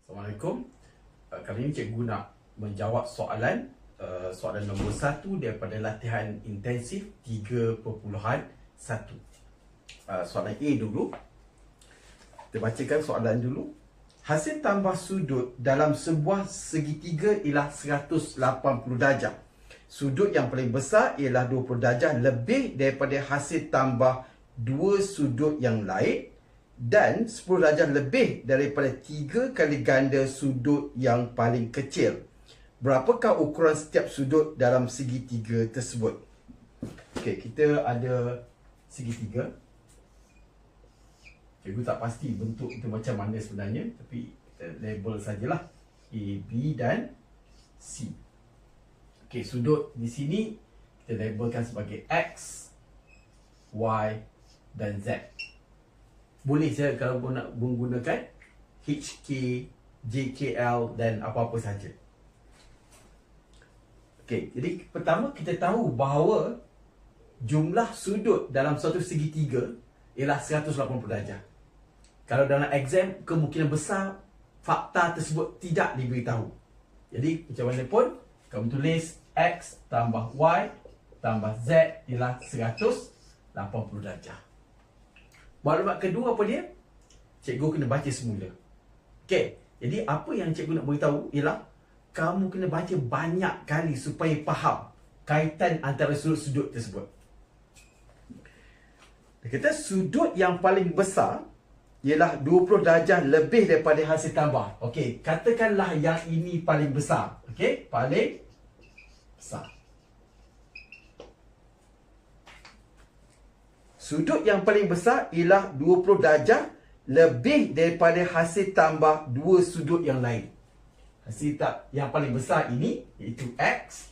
Assalamualaikum. Kali ini cikgu nak menjawab soalan soalan nombor 1 daripada latihan intensif 3.1. Soalan A dulu. Kita bacakan soalan dulu. Hasil tambah sudut dalam sebuah segitiga ialah 180 darjah. Sudut yang paling besar ialah 20 darjah lebih daripada hasil tambah dua sudut yang lain dan 10 darjah lebih daripada 3 kali ganda sudut yang paling kecil. Berapakah ukuran setiap sudut dalam segitiga tersebut? Okey, kita ada segitiga. Cikgu tak pasti bentuk itu macam mana sebenarnya, tapi kita label sajalah A, B dan C. Okey, sudut di sini kita labelkan sebagai X, Y dan Z. Boleh saya kalau nak menggunakan HK, JKL dan apa-apa saja. Okey, jadi pertama kita tahu bahawa jumlah sudut dalam suatu segitiga ialah 180 darjah. Kalau dalam exam kemungkinan besar fakta tersebut tidak diberitahu. Jadi macam mana pun kamu tulis X tambah Y tambah Z ialah 180 darjah. Maklumat kedua apa dia? Cikgu kena baca semula. Okey, jadi apa yang cikgu nak beritahu ialah kamu kena baca banyak kali supaya faham kaitan antara sudut-sudut tersebut. Dia kata sudut yang paling besar ialah 20 darjah lebih daripada hasil tambah. Okey, katakanlah yang ini paling besar. Okey, paling besar. Sudut yang paling besar ialah 20 darjah lebih daripada hasil tambah dua sudut yang lain. Hasil yang paling besar ini, iaitu X,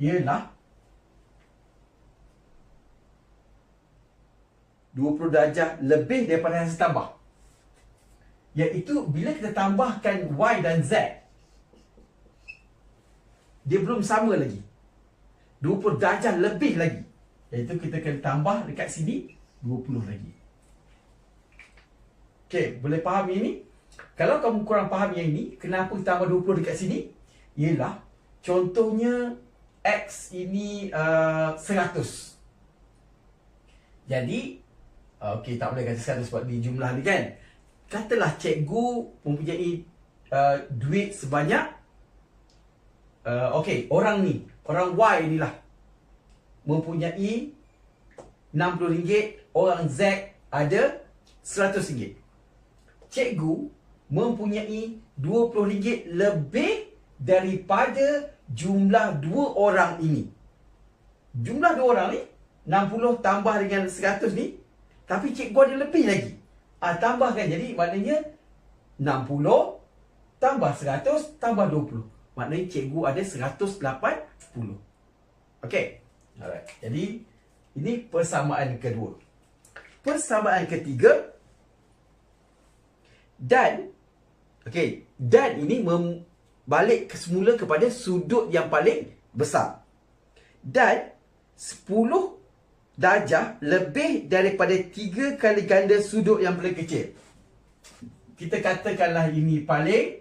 ialah 20 darjah lebih daripada hasil tambah. Iaitu bila kita tambahkan Y dan Z, dia belum sama lagi. 20 darjah lebih lagi. Iaitu kita akan tambah dekat sini 20 lagi. Okey, boleh faham ini? Kalau kamu kurang faham yang ini, kenapa tambah 20 dekat sini? Ialah contohnya X ini 100. Jadi okey, tak boleh kata 100 sebab di jumlah ni kan. Katalah cikgu mempunyai duit sebanyak okey, orang ni, orang Y inilah mempunyai RM60, orang Z ada RM100. Cikgu mempunyai RM20 lebih daripada jumlah dua orang ini. Jumlah dua orang ni 60 tambah dengan 100 ni, tapi cikgu ada lebih lagi. Tambahkan, jadi maknanya 60 tambah 100 tambah 20. Maknanya cikgu ada 180. Okey. Alright. Jadi ini persamaan kedua. Persamaan ketiga, dan okey, dan ini balik semula kepada sudut yang paling besar. Dan 10 darjah lebih daripada 3 kali ganda sudut yang paling kecil. Kita katakanlah ini paling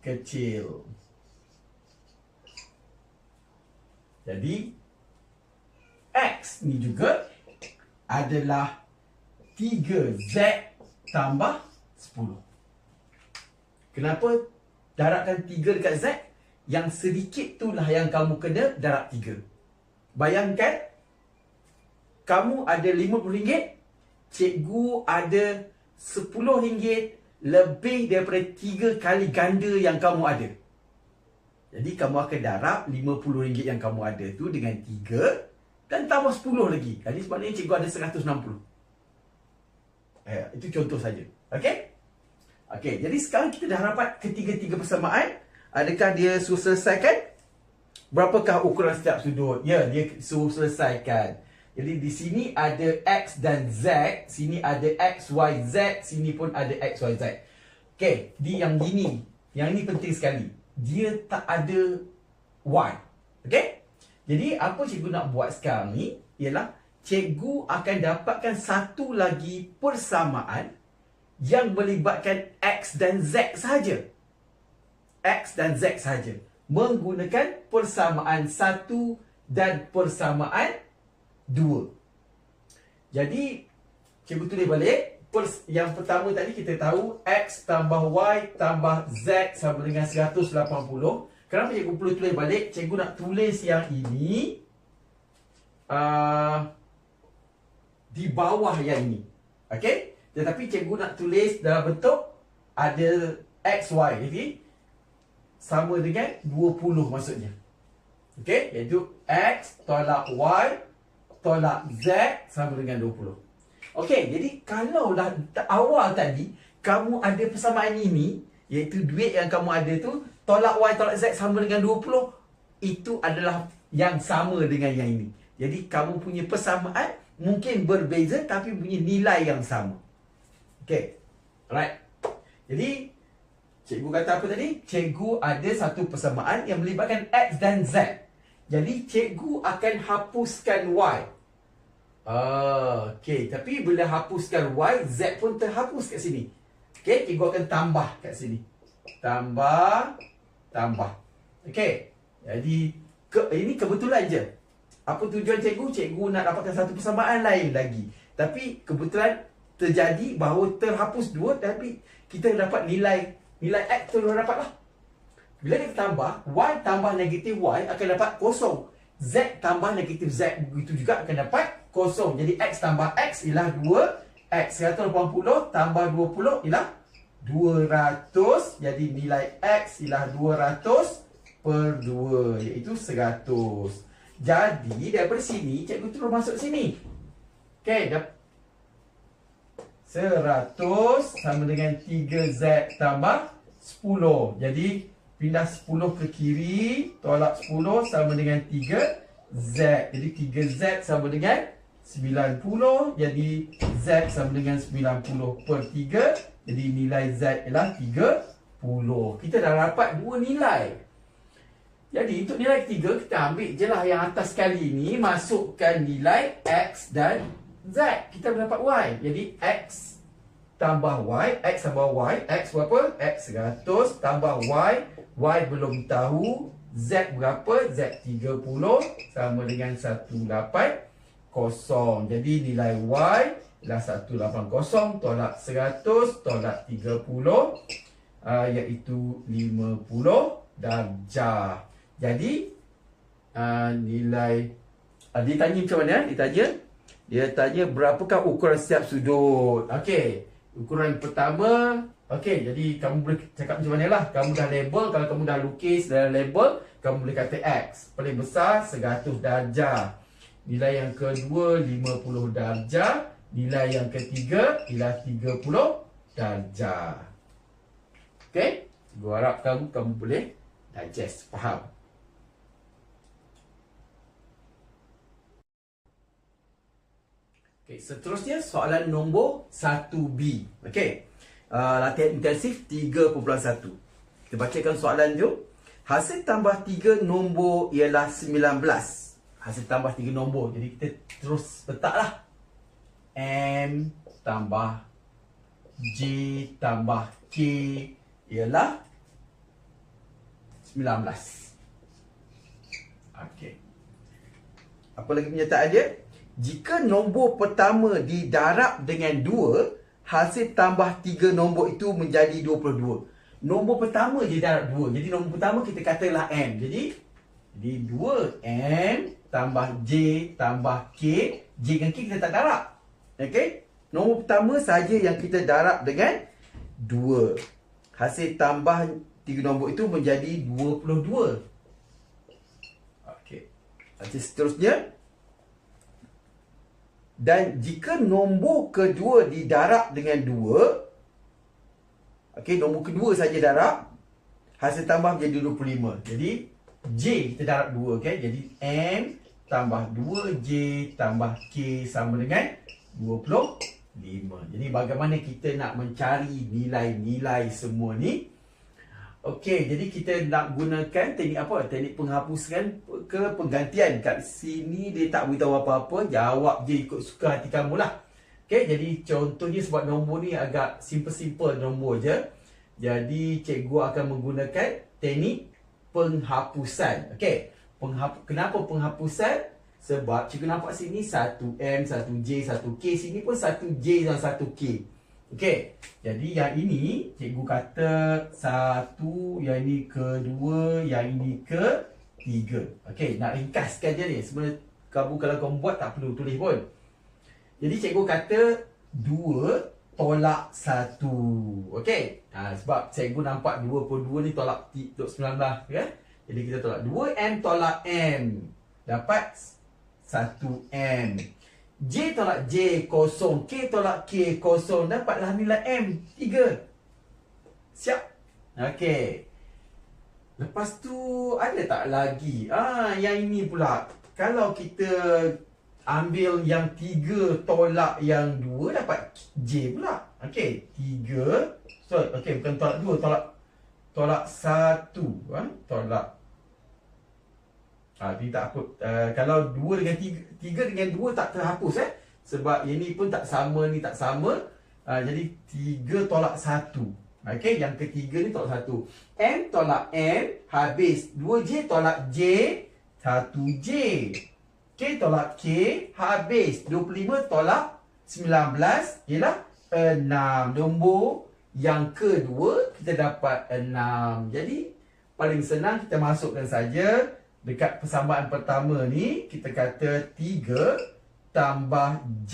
kecil. Jadi X ni juga adalah 3Z tambah 10. Kenapa darabkan 3 dekat Z? Yang sedikit itulah yang kamu kena darab 3. Bayangkan kamu ada RM50, cikgu ada RM10 lebih daripada 3 kali ganda yang kamu ada. Jadi kamu akan darab RM50 yang kamu ada tu dengan 3 dan tambah 10 lagi. Jadi sebenarnya cikgu ada 160. Itu contoh saja. Okey? Okey, jadi sekarang kita dah dapat ketiga-tiga persamaan. Adakah dia suruh selesaikan? Berapakah ukuran setiap sudut? Ya, dia suruh selesaikan. Jadi di sini ada X dan Z, sini ada X, Y, Z, sini pun ada X, Y, Z. Okey, di yang ini penting sekali. Dia tak ada Y. Okey? Jadi apa cikgu nak buat sekarang ni ialah cikgu akan dapatkan satu lagi persamaan yang melibatkan X dan Z sahaja. X dan Z sahaja. Menggunakan persamaan 1 dan persamaan 2. Jadi, cikgu tulis balik. Yang pertama tadi kita tahu X tambah Y tambah Z sama dengan 180. Kenapa cikgu perlu tulis balik? Cikgu nak tulis yang ini di bawah yang ini. Okey? Tetapi cikgu nak tulis dalam bentuk ada X, Y. Jadi, sama dengan 20 maksudnya. Okey? Iaitu X tolak Y tolak Z sama dengan 20. Okey, jadi kalau dah awal tadi kamu ada persamaan ini, iaitu duit yang kamu ada tu tolak Y tolak Z sama dengan 20, itu adalah yang sama dengan yang ini. Jadi kamu punya persamaan mungkin berbeza tapi punya nilai yang sama. Okey. Alright. Jadi cikgu kata apa tadi? Cikgu ada satu persamaan yang melibatkan X dan Z. Jadi cikgu akan hapuskan Y. Okey, tapi bila hapuskan Y, Z pun terhapus kat sini. Okey, cikgu akan tambah kat sini. Tambah. Okey. Jadi ini kebetulan je. Apa tujuan cikgu? Cikgu nak dapatkan satu persamaan lain lagi. Tapi kebetulan terjadi bahawa terhapus 2, tapi kita dapat nilai X tu dapat lah. Bila kita tambah, Y tambah negatif Y akan dapat kosong. Z tambah negatif Z begitu juga akan dapat kosong. Jadi X tambah X ialah 2. X 180 tambah 20 ialah 200. Jadi nilai X ialah 200 per 2, iaitu 100. Jadi daripada sini cikgu terus masuk sini. Okey, 100 sama dengan 3Z tambah 10. Jadi pindah 10 ke kiri, tolak 10 sama dengan 3Z. Jadi 3Z sama dengan 90. Jadi Z sama dengan 90 per 3. Jadi nilai Z ialah 30. Kita dah dapat dua nilai. Jadi untuk nilai ketiga, kita ambil je lah yang atas sekali ni, masukkan nilai X dan Z. Kita mendapat Y. Jadi X tambah Y, X tambah Y, X berapa? X 100 tambah Y, Y belum tahu, Z berapa? Z 30 sama dengan 180. Jadi nilai Y ialah 180 tolak 100 tolak 30, iaitu 50 darjah. Jadi nilai dia tanya macam mana? Dia tanya berapakah ukuran setiap sudut. Okey, ukuran pertama. Okey, jadi kamu boleh cakap macam mana lah. Kamu dah label, kalau kamu dah lukis dah label, kamu boleh kata X. Paling besar 100 darjah. Nilai yang kedua 50 darjah. Nilai yang ketiga ialah 30 darjah. Okey, gua harap kamu boleh digest, faham. Okay, seterusnya soalan nombor 1B. Okey. Latihan intensif 3.1. Kita bacakan soalan jom. Hasil tambah 3 nombor ialah 19. Hasil tambah 3 nombor. Jadi kita terus letaklah. M tambah J tambah K ialah 19. Okey. Apa lagi penyertaan dia? Jika nombor pertama didarab dengan 2, hasil tambah 3 nombor itu menjadi 22. Nombor pertama je darab 2. Jadi nombor pertama kita katalah M. Jadi 2M tambah J tambah K. J dengan K kita tak darab. Okey? Nombor pertama saja yang kita darab dengan 2. Hasil tambah 3 nombor itu menjadi 22. Okey. Hasil seterusnya. Dan jika nombor kedua didarab dengan 2, okey, nombor kedua saja darab, hasil tambah menjadi 25. Jadi J kita darab 2, okey. Jadi M tambah 2J tambah K sama dengan 25. Jadi bagaimana kita nak mencari nilai-nilai semua ni? Okey, jadi kita nak gunakan teknik apa? Teknik penghapusan ke penggantian. Kat sini dia tak beritahu apa-apa, jawab je ikut suka hati kamu lah. Okey, jadi contohnya sebab nombor ni agak simple-simple nombor je. Jadi cikgu akan menggunakan teknik penghapusan. Okey. Kenapa penghapusan? Sebab cikgu nampak sini 1M, 1J, 1K. Sini pun 1J dan 1K. Okey. Jadi yang ini cikgu kata 1, yang ini kedua, yang ini ketiga. Okey, nak ringkaskan je ni. Sebenarnya kalau kamu buat tak perlu tulis pun. Jadi cikgu kata 2 tolak 1. Okey. Sebab cikgu nampak 22 ni tolak 19 kan? Jadi kita tolak 2M tolak M. Dapat 1M. J tolak J kosong. K tolak K kosong. Dapatlah nilai M 3. Siap? Okey. Lepas tu ada tak lagi? Yang ini pula. Kalau kita ambil yang 3 tolak yang 2 dapat J pula. Okey, 3. Okey, bukan tolak 2, tolak 1. Tolak. Ini tak apa. Kalau 2 dengan 3 dengan 2 tak terhapus sebab ini pun tak sama, ni tak sama. Jadi 3 tolak 1. Okey, yang ketiga ni tolak 1. M tolak M habis 2J tolak J 1J. K tolak K habis 25 tolak 19 ialah 6. Nombor yang kedua kita dapat 6. Jadi paling senang kita masukkan saja dekat persamaan pertama ni. Kita kata 3 tambah J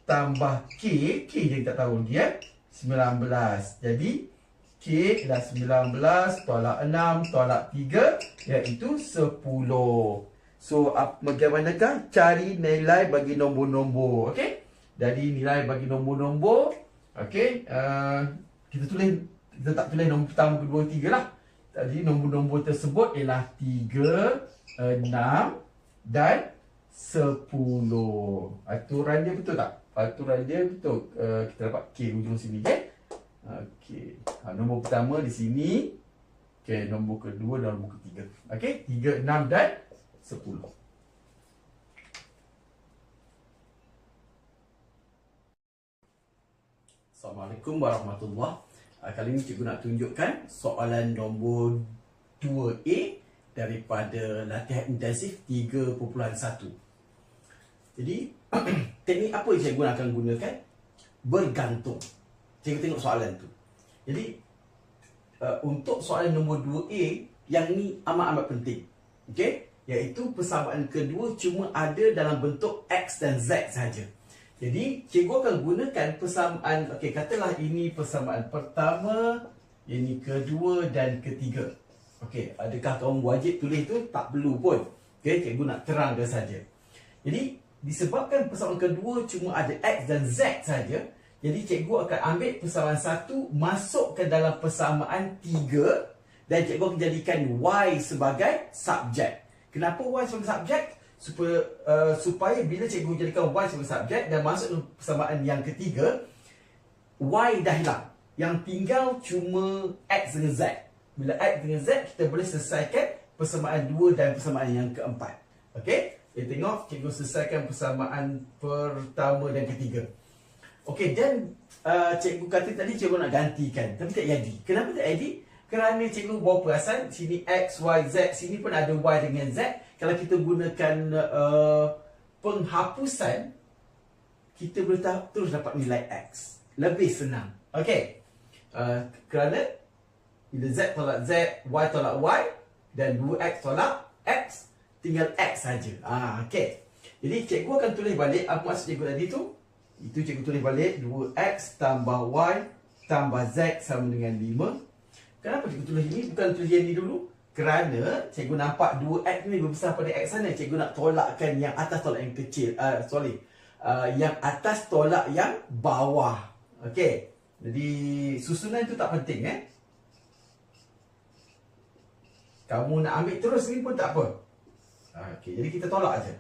tambah K. K je kita tak tahu dia 19. Jadi K ialah 19 tolak 6 tolak 3 iaitu 10. So, bagaimanakah cari nilai bagi nombor-nombor? Okey. Jadi, nilai bagi nombor-nombor. Okey. Kita tak tulis nombor pertama, kedua, 3 lah. Jadi, nombor-nombor tersebut ialah 3, 6 dan 10. Aturan dia betul tak? Aturan dia betul. Kita dapat K hujung sini. Okey. Nombor pertama di sini. Okey. Nombor kedua dan nombor ketiga. Okey. 3, 6 dan 10. Assalamualaikum warahmatullahi. Kali ini cikgu nak tunjukkan soalan nombor 2A daripada latihan intensif 3.1. Jadi teknik apa yang cikgu akan gunakan? Bergantung. Cikgu tengok soalan tu. Jadi untuk soalan nombor 2A, yang ni amat-amat penting. Okey? Iaitu persamaan kedua cuma ada dalam bentuk X dan Z saja. Jadi, cikgu akan gunakan persamaan, okey, katalah ini persamaan pertama, ini kedua dan ketiga. Okey, adakah kamu wajib tulis tu? Tak perlu pun. Okey, cikgu nak terangkan saja. Jadi, disebabkan persamaan kedua cuma ada X dan Z saja, jadi cikgu akan ambil persamaan 1 masukkan dalam persamaan 3 dan cikgu akan jadikan Y sebagai subjek. Kenapa Y sebagai subjek? Supaya bila cikgu jadikan Y sebagai subjek dan masuk dalam persamaan yang ketiga, Y dah hilang. Yang tinggal cuma X dengan Z. Bila X dengan Z, kita boleh selesaikan persamaan 2 dan persamaan yang keempat. Okey? Kita tengok cikgu selesaikan persamaan pertama dan ketiga. Okey, dan cikgu kata tadi cikgu nak gantikan. Tapi tak jadi. Kenapa tak jadi? Kerana cikgu bawa perasan sini X, Y, Z, sini pun ada Y dengan Z. Kalau kita gunakan penghapusan, kita boleh terus dapat nilai X. Lebih senang. Okey. Kerana bila Z tolak Z, Y tolak Y dan 2X tolak X, tinggal X saja. Okey. Jadi cikgu akan tulis balik apa maksud cikgu tadi tu. Itu cikgu tulis balik 2X tambah Y tambah Z sama dengan 5. Kenapa cikgu tulis ini? Bukan tulis yang ni dulu. Kerana cikgu nampak 2X ni berbesar pada X sana. Cikgu nak tolakkan yang atas tolak yang kecil. Yang atas tolak yang bawah. Okey. Jadi susunan tu tak penting Kamu nak ambil terus ni pun tak apa. Okey, jadi kita tolak aja.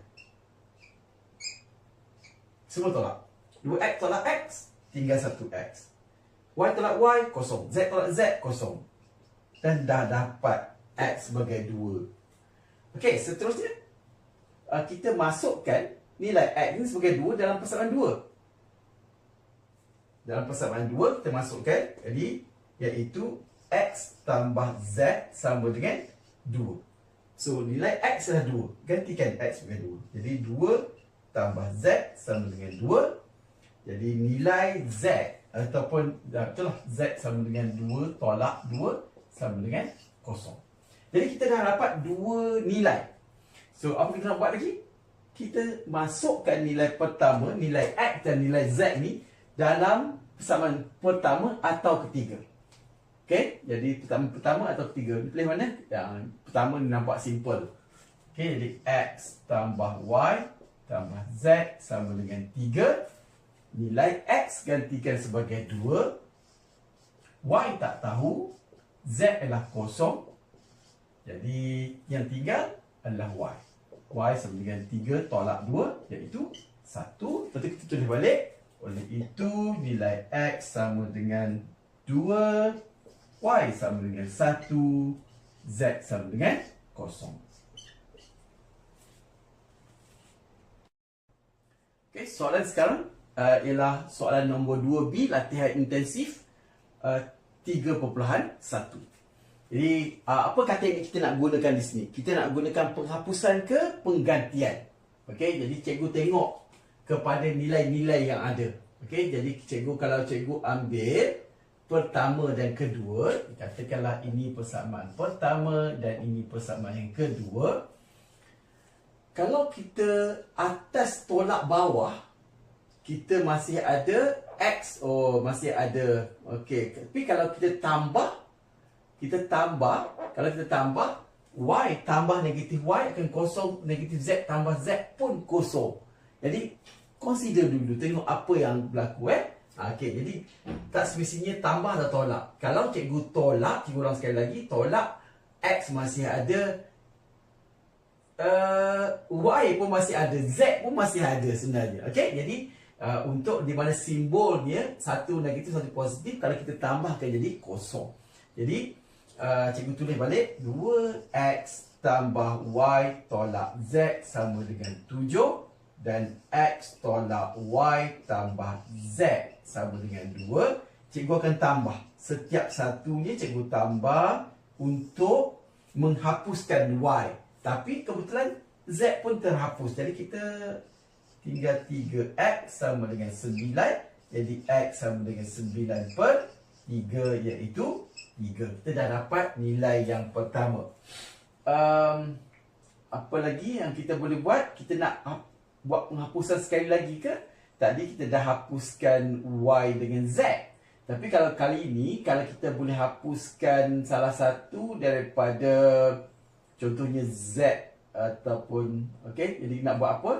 Semua tolak. 2X tolak X, tinggal 1X. Y tolak Y, kosong. Z tolak Z, kosong. Dan dah dapat X sebagai 2. Okey, seterusnya kita masukkan nilai X ni sebagai 2 dalam persamaan 2. dalam persamaan 2 kita masukkan, jadi iaitu X tambah Z sama dengan 2. So nilai X adalah 2, gantikan X sebagai 2. Jadi 2 tambah Z sama dengan 2. Jadi nilai Z ataupun itulah Z sama dengan 2 tolak 2 sama dengan 0. Jadi kita dah dapat 2 nilai. So apa kita nak buat lagi? Kita masukkan nilai pertama, nilai X dan nilai Z ni dalam persamaan pertama atau ketiga. Okey, jadi pertama atau ketiga. Pilih mana? Yang pertama ni nampak simple. Okey, jadi X tambah Y tambah Z sama dengan 3. Nilai X gantikan sebagai 2. Y tak tahu. Z adalah kosong. Jadi yang tinggal adalah Y. Y sama dengan 3 tolak 2 iaitu 1. Lepas tu kita tulis balik. Oleh itu nilai X sama dengan 2, Y sama dengan 1, Z sama dengan 0. Okay, soalan sekarang ialah soalan nombor 2B, latihan intensif 3.1. Jadi apa kata yang kita nak gunakan di sini? Kita nak gunakan penghapusan ke penggantian. Okey, jadi cikgu tengok kepada nilai-nilai yang ada. Okey, jadi cikgu, kalau cikgu ambil pertama dan kedua, katakanlah ini persamaan pertama dan ini persamaan yang kedua. Kalau kita atas tolak bawah, kita masih ada X, masih ada. Okey, tapi kalau kita tambah, kalau kita tambah Y tambah negatif Y akan kosong, negatif Z tambah Z pun kosong. Jadi consider dulu, tengok apa yang berlaku. Okey, jadi tak semestinya tambah atau tolak. Kalau cikgu tolak, cikgu ulang sekali lagi, tolak X masih ada, Y pun masih ada, Z pun masih ada sebenarnya. Okey, jadi untuk di mana simbolnya satu negatif satu positif, kalau kita tambahkan jadi kosong. Jadi cikgu tulis balik 2X tambah Y tolak Z sama dengan 7 dan X tolak Y tambah Z sama dengan 2. Cikgu akan tambah setiap satunya, cikgu tambah untuk menghapuskan Y. Tapi kebetulan Z pun terhapus, jadi kita tinggal 3X sama dengan 9. Jadi X sama dengan 9 per 3 iaitu 3. Kita dah dapat nilai yang pertama. Apa lagi yang kita boleh buat? Kita nak buat penghapusan sekali lagi ke? Tadi kita dah hapuskan Y dengan Z. Tapi kalau kali ini, kalau kita boleh hapuskan salah satu daripada, contohnya Z ataupun, okey, jadi nak buat apa?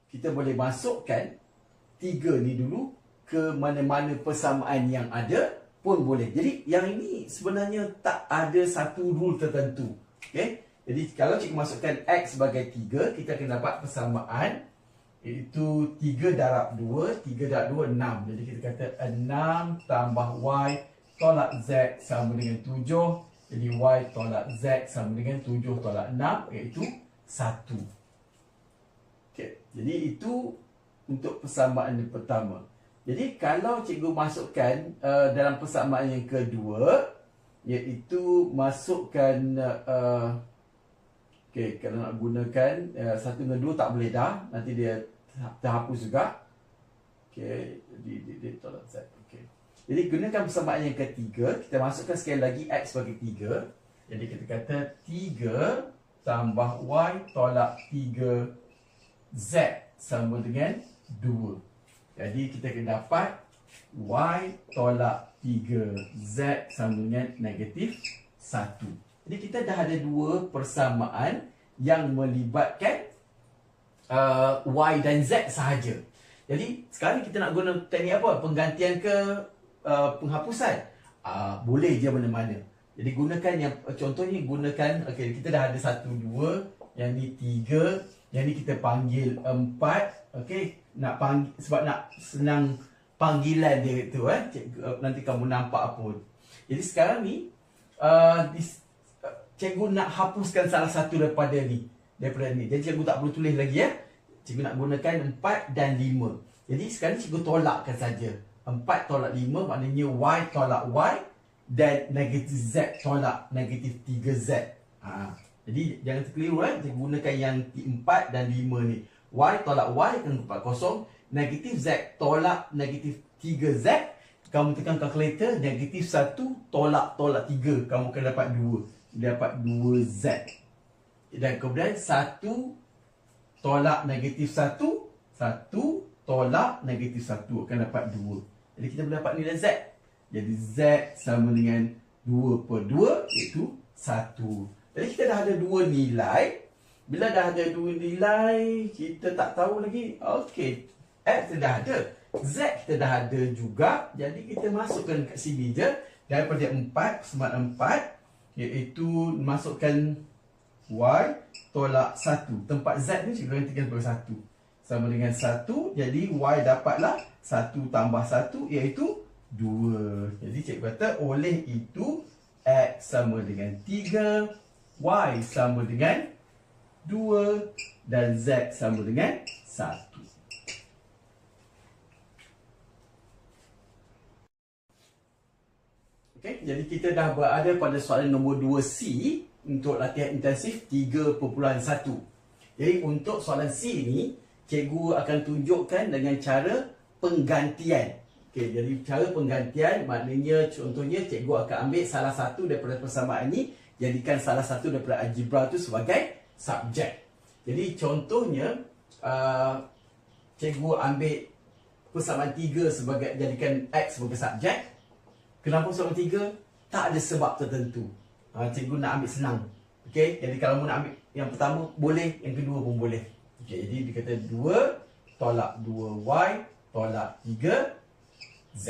Kita boleh masukkan 3 ni dulu ke mana-mana persamaan yang ada pun boleh. Jadi yang ini sebenarnya tak ada satu rule tertentu. Okey. Jadi kalau cikgu masukkan X sebagai 3, kita akan dapat persamaan iaitu 3 darab 2, 3 darab 2 6. Jadi kita kata 6 tambah Y tolak Z sama dengan 7. Jadi Y tolak Z sama dengan 7 tolak 6 iaitu 1. Okey. Jadi itu untuk persamaan yang pertama. Jadi kalau cikgu masukkan dalam persamaan yang kedua, iaitu masukkan okey, kalau nak gunakan 1 dengan 2 tak boleh dah, nanti dia terhapus juga. Okey, jadi dia tolak Z. Okey. Jadi gunakan persamaan yang ketiga, kita masukkan sekali lagi X sebagai 3. Jadi kita kata 3 tambah Y tolak 3 Z sama dengan 2. Jadi kita akan dapat Y tolak 3Z sama dengan negatif 1. Jadi kita dah ada 2 persamaan yang melibatkan Y dan Z sahaja. Jadi sekarang kita nak guna teknik apa? Penggantian ke penghapusan? Boleh je mana-mana. Jadi gunakan yang, contohnya gunakan, okay, kita dah ada 1, 2, yang ni 3, yang ni kita panggil 4. Okey, nak panggil sebab nak senang panggilan dia tu, nanti kamu nampak apa. Jadi sekarang ni cikgu nak hapuskan salah satu daripada ni. Jadi cikgu tak perlu tulis lagi, cikgu nak gunakan 4 dan 5. Jadi sekarang cikgu tolakkan saja. 4 tolak 5 maknanya Y tolak Y. Dan negatif Z tolak negatif 3Z. Jadi jangan terkeliru Cikgu gunakan yang 4 dan 5 ni. Y tolak Y akan dapat kosong. Negatif Z tolak negatif 3Z. Kamu tekan kalkulator, negatif 1 tolak 3. Kamu akan dapat 2. Dapat 2Z. Dan kemudian 1 tolak negatif 1. 1 tolak negatif 1 akan dapat 2. Jadi kita boleh dapat nilai Z. Jadi Z sama dengan 2 per 2 iaitu 1. Jadi kita dah ada 2 nilai. Bila dah ada 2 nilai, kita tak tahu lagi. Okey, X kita dah ada. Z kita dah ada juga. Jadi kita masukkan kat sini je. Daripada 4 persamaan 4 iaitu masukkan Y tolak 1. Tempat Z ni cikgu gantikan sebagai 1. Sama dengan 1. Jadi Y dapatlah 1 tambah 1 iaitu 2. Jadi cikgu kata oleh itu X sama dengan 3, Y sama dengan 2 dan Z sama dengan 1. Okey, jadi kita dah berada pada soalan nombor 2C untuk latihan intensif 3.1. Jadi untuk soalan C ni, cikgu akan tunjukkan dengan cara penggantian. Okey, jadi cara penggantian maknanya contohnya cikgu akan ambil salah satu daripada persamaan ni, jadikan salah satu daripada algebra tu sebagai subjek. Jadi contohnya cikgu ambil persamaan 3 sebagai jadikan X sebagai subjek. Kenapa persamaan 3? Tak ada sebab tertentu. Cikgu nak ambil senang. Okey, jadi kalau nak ambil yang pertama boleh, yang kedua pun boleh. Okey, jadi dia kata 2 tolak 2Y tolak 3Z.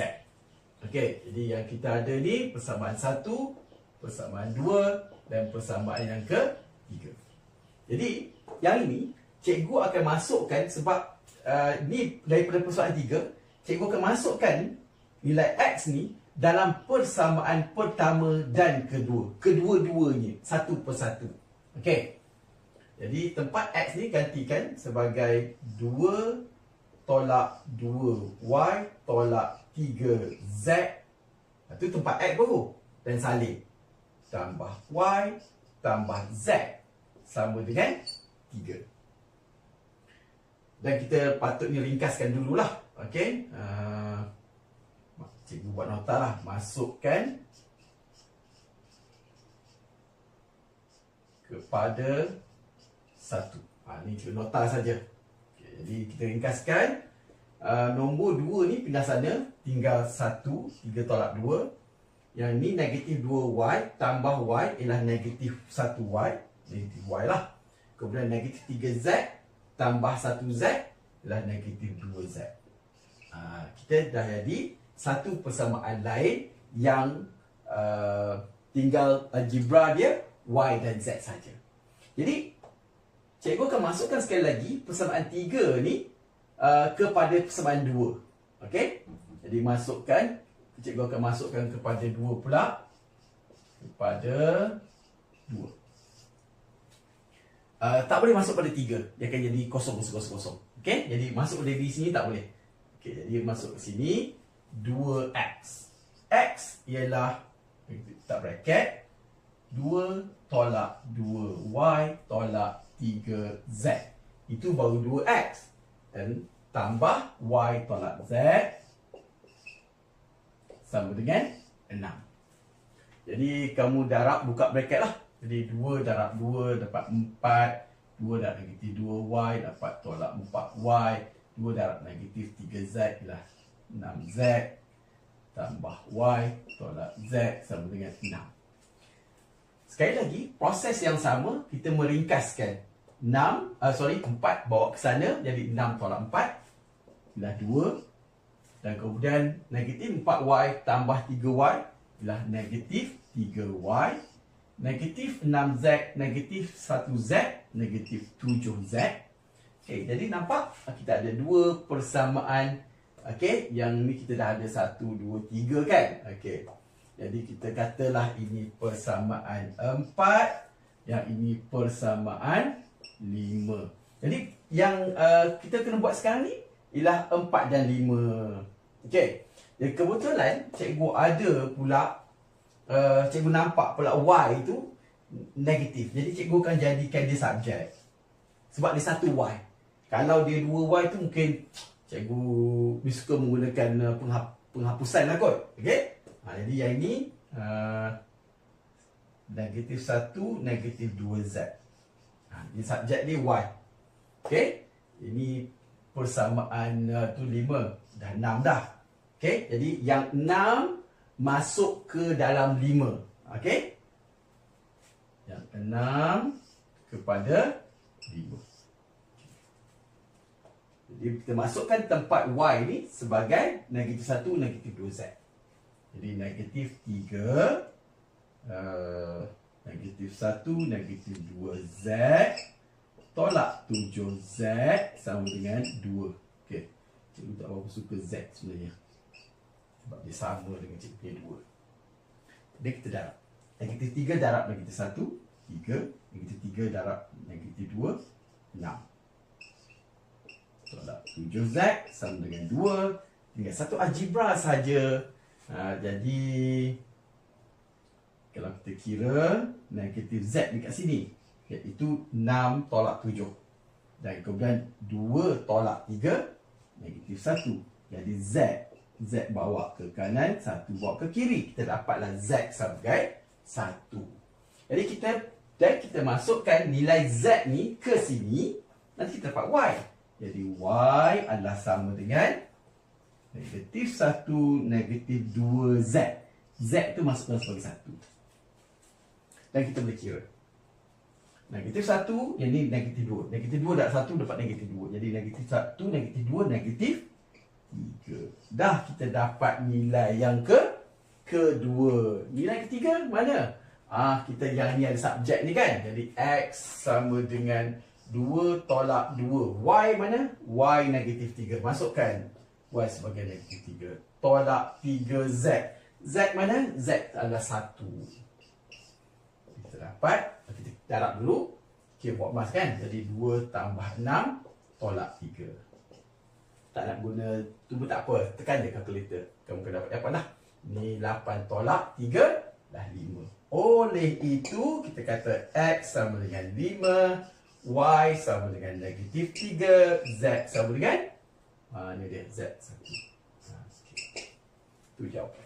Okey, jadi yang kita ada ni persamaan 1, persamaan 2 dan persamaan yang ke-3. Jadi yang ini cikgu akan masukkan sebab ni daripada persoalan 3, cikgu akan masukkan nilai X ni dalam persamaan pertama dan kedua. Kedua-duanya satu persatu. Okey. Jadi tempat X ni gantikan sebagai 2 tolak 2Y tolak 3Z. Itu tempat X baru. Dan salin. Tambah Y tambah Z sama dengan 3. Dan kita patutnya ringkaskan dululah. Okey. Cikgu buat nota lah. Masukkan kepada 1. Ni cikgu nota saja. Okay, jadi kita ringkaskan. Nombor 2 ni pindah sana. Tinggal 1. 3 tolak 2. Yang ni negatif 2Y tambah Y ialah negatif 1Y. Negatif Y lah. Kemudian negatif 3Z tambah 1Z ialah negatif 2Z. Kita dah jadi satu persamaan lain yang tinggal algebra dia Y dan Z saja. Jadi cikgu akan masukkan sekali lagi persamaan 3 ni kepada persamaan 2. Okey? Jadi masukkan, cikgu akan masukkan kepada 2 pula. Kepada 2. Tak boleh masuk pada 3. Dia akan jadi kosong. Okey? Jadi masuk dari sini tak boleh. Okey, jadi masuk ke sini 2x. X ialah tak braket 2 tolak 2y tolak 3z. Itu baru 2x. Dan tambah y tolak z sama dengan 6. Jadi kamu darab buka braket lah. Jadi 2 darab 2 dapat 4. 2 darab negatif 2y dapat tolak 4y. 2 darab negatif 3z ialah 6z. Tambah y tolak z sama dengan 6. Sekali lagi, proses yang sama. Kita meringkaskan 4 bawa ke sana. Jadi 6 tolak 4 ialah 2. Dan kemudian negatif 4y tambah 3y ialah negatif 3y. Negatif 6z, negatif 1z, negatif 7z. Okey, jadi nampak kita ada 2 persamaan. Okey, yang ni kita dah ada 1, 2, 3 kan? Okey. Jadi kita katalah ini persamaan 4, yang ini persamaan 5. Jadi yang kita kena buat sekarang ni, ialah 4 dan 5. Okey. Dan kebetulan cikgu ada pula cikgu nampak pula Y itu negatif. Jadi cikgu akan jadikan dia subjek. Sebab dia satu Y. Kalau dia 2 Y tu mungkin cikgu suka menggunakan penghapusan lah kot. Okey. Jadi yang ini negatif 1, negatif 2Z. Ini subjek dia Y. Okey. Ini persamaan tu 5 dah 6 dah. Okey. Jadi yang 6 masuk ke dalam 5. Okey. Yang 6 kepada 5. Jadi kita masukkan tempat Y ni sebagai negatif 1, negatif 2Z. Jadi negatif 3, negatif 1, negatif 2Z, tolak 7Z sama dengan 2. Okey. Cikgu tak berapa suka Z sebenarnya. Sebab dia sama dengan cikgu punya 2. Jadi kita darab. Negatif 3 darab negatif 1, 3. Negatif 3 darab negatif 2, 6. Tolak 7Z sama dengan 2. Tinggal satu algebra saja. Jadi kalau kita kira negatif Z dekat sini, iaitu 6 tolak 7. Dan kemudian 2 tolak 3, negatif 1. Jadi Z bawa ke kanan, 1 bawa ke kiri. Kita dapatlah Z sebagai 1. Jadi kita masukkan nilai Z ni ke sini. Nanti kita dapat Y. Jadi Y adalah sama dengan negatif 1, negatif 2Z. Z tu masukkan sebagai 1. Dan kita boleh kira. Negatif 1, yang ni negatif 2. Negatif 2 darab 1 dapat negatif 2. Jadi negatif 1, negatif 2, negatif 3. Dah kita dapat nilai yang kedua. Nilai ketiga mana? Kita yang ni ada subjek ni kan. Jadi X sama dengan 2 tolak 2. Y mana? Y negatif 3. Masukkan Y sebagai negatif 3. Tolak 3Z. Z mana? Z adalah 1. Kita dapat. Kita darab dulu. Kira buat mas kan? Jadi 2 tambah 6 tolak 3. Tak nak guna tu pun tak apa. Tekan je kalkulator. Kamu akan dapat dah. Ni 8 tolak 3 dah 5. Oleh itu kita kata X sama dengan 5. Y sama dengan negatif 3. Z sama dengan ni dia Z 1. Itu jawapan.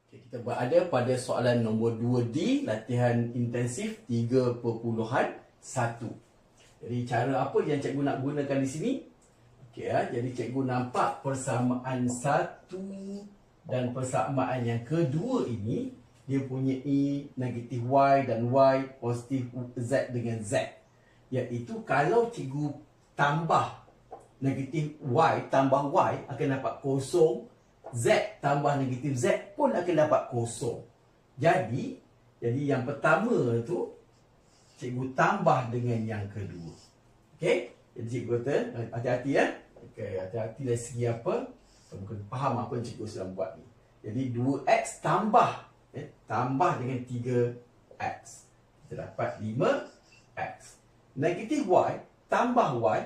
Okay, kita berada pada soalan nombor 2D, latihan intensif 3.1. Jadi cara apa yang cikgu nak gunakan di sini? Okay, jadi cikgu nampak persamaan 1 dan persamaan yang kedua ini, dia punya negatif Y dan Y positif Z dengan Z. Iaitu kalau cikgu tambah negatif Y tambah Y akan dapat kosong. Z tambah negatif Z pun akan dapat kosong. Jadi yang pertama tu cikgu tambah dengan yang kedua. Okey? Jadi cikgu kata hati-hati ya. Okey, hati-hati dari segi apa? Kamu kena faham apa yang cikgu sedang buat ni. Jadi 2X tambah dengan 3X. Kita dapat 5X. Negatif Y tambah Y.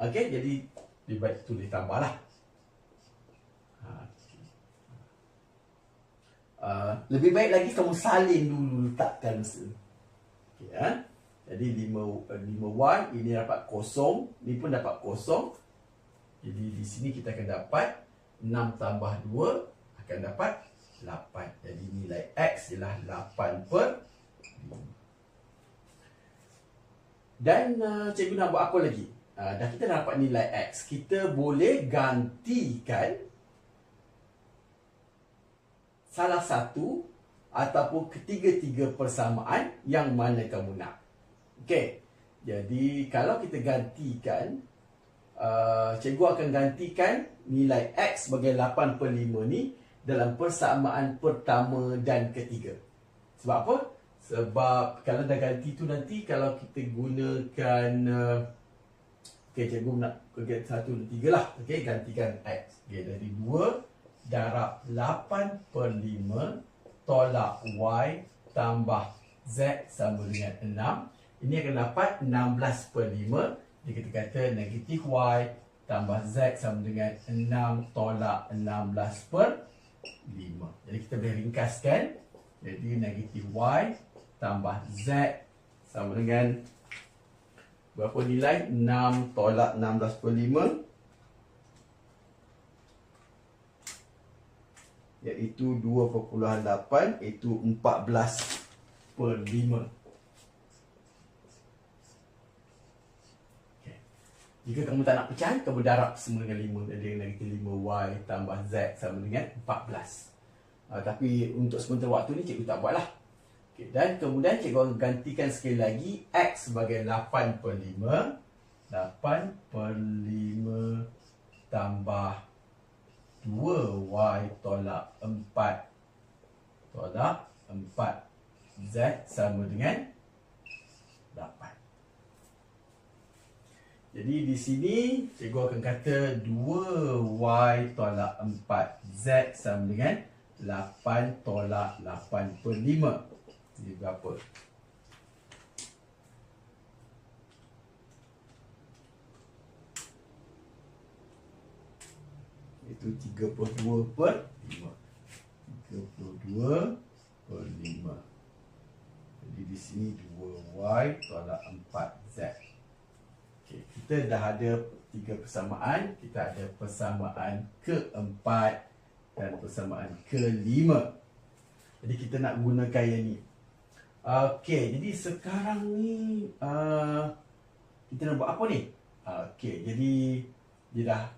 Okey, jadi lebih baik tulis tambahlah. Lebih baik lagi kamu salin dulu, letakkan mesin. Okay, jadi 5Y ini dapat kosong, ini pun dapat kosong. Jadi di sini kita akan dapat 6 tambah 2 akan dapat 8. Jadi nilai X ialah 8 per 5. Dan cikgu nak buat apa lagi? Dah kita dapat nilai X, kita boleh gantikan salah satu ataupun ketiga-tiga persamaan yang mana kamu nak. Okey. Jadi kalau kita gantikan, cikgu akan gantikan nilai X sebagai 8 per 5 ni dalam persamaan pertama dan ketiga. Sebab apa? Sebab kalau dah ganti tu nanti kalau kita gunakan okey, cikgu nak ganti 1 dan 3 lah. Okey, gantikan X. Okey, dari 2 darab 8 per 5 tolak Y tambah Z sama dengan 6. Ini akan dapat 16 per 5 Jadi kita kata negatif Y tambah Z sama dengan 6 tolak 16 per 5. Jadi kita boleh ringkaskan. Jadi negatif Y tambah Z sama dengan berapa nilai? 6 tolak 16 per 5, iaitu 2,8, iaitu 14 per 5. Jika kamu tak nak pecah, kamu darab semua dengan 5. Jadi negatif 5Y tambah Z sama dengan 14. Tapi untuk sementara waktu ni cikgu tak buat lah. Okay, dan kemudian cikgu akan gantikan sekali lagi X sebagai 8 per 5. 8 per 5 tambah 2Y tolak 4 tolak 4Z sama dengan 8. Jadi di sini cikgu akan kata 2Y tolak 4Z sama dengan 8 tolak 8 per 5. Jadi berapa? Itu 32 per 5. 32 per 5. Jadi di sini 2Y tolak 4Z. Okay, kita dah ada 3 persamaan. Kita ada persamaan keempat dan persamaan kelima. Jadi kita nak gunakan yang ni. Okey, jadi sekarang ni kita nak buat apa ni? Okey, jadi dia dah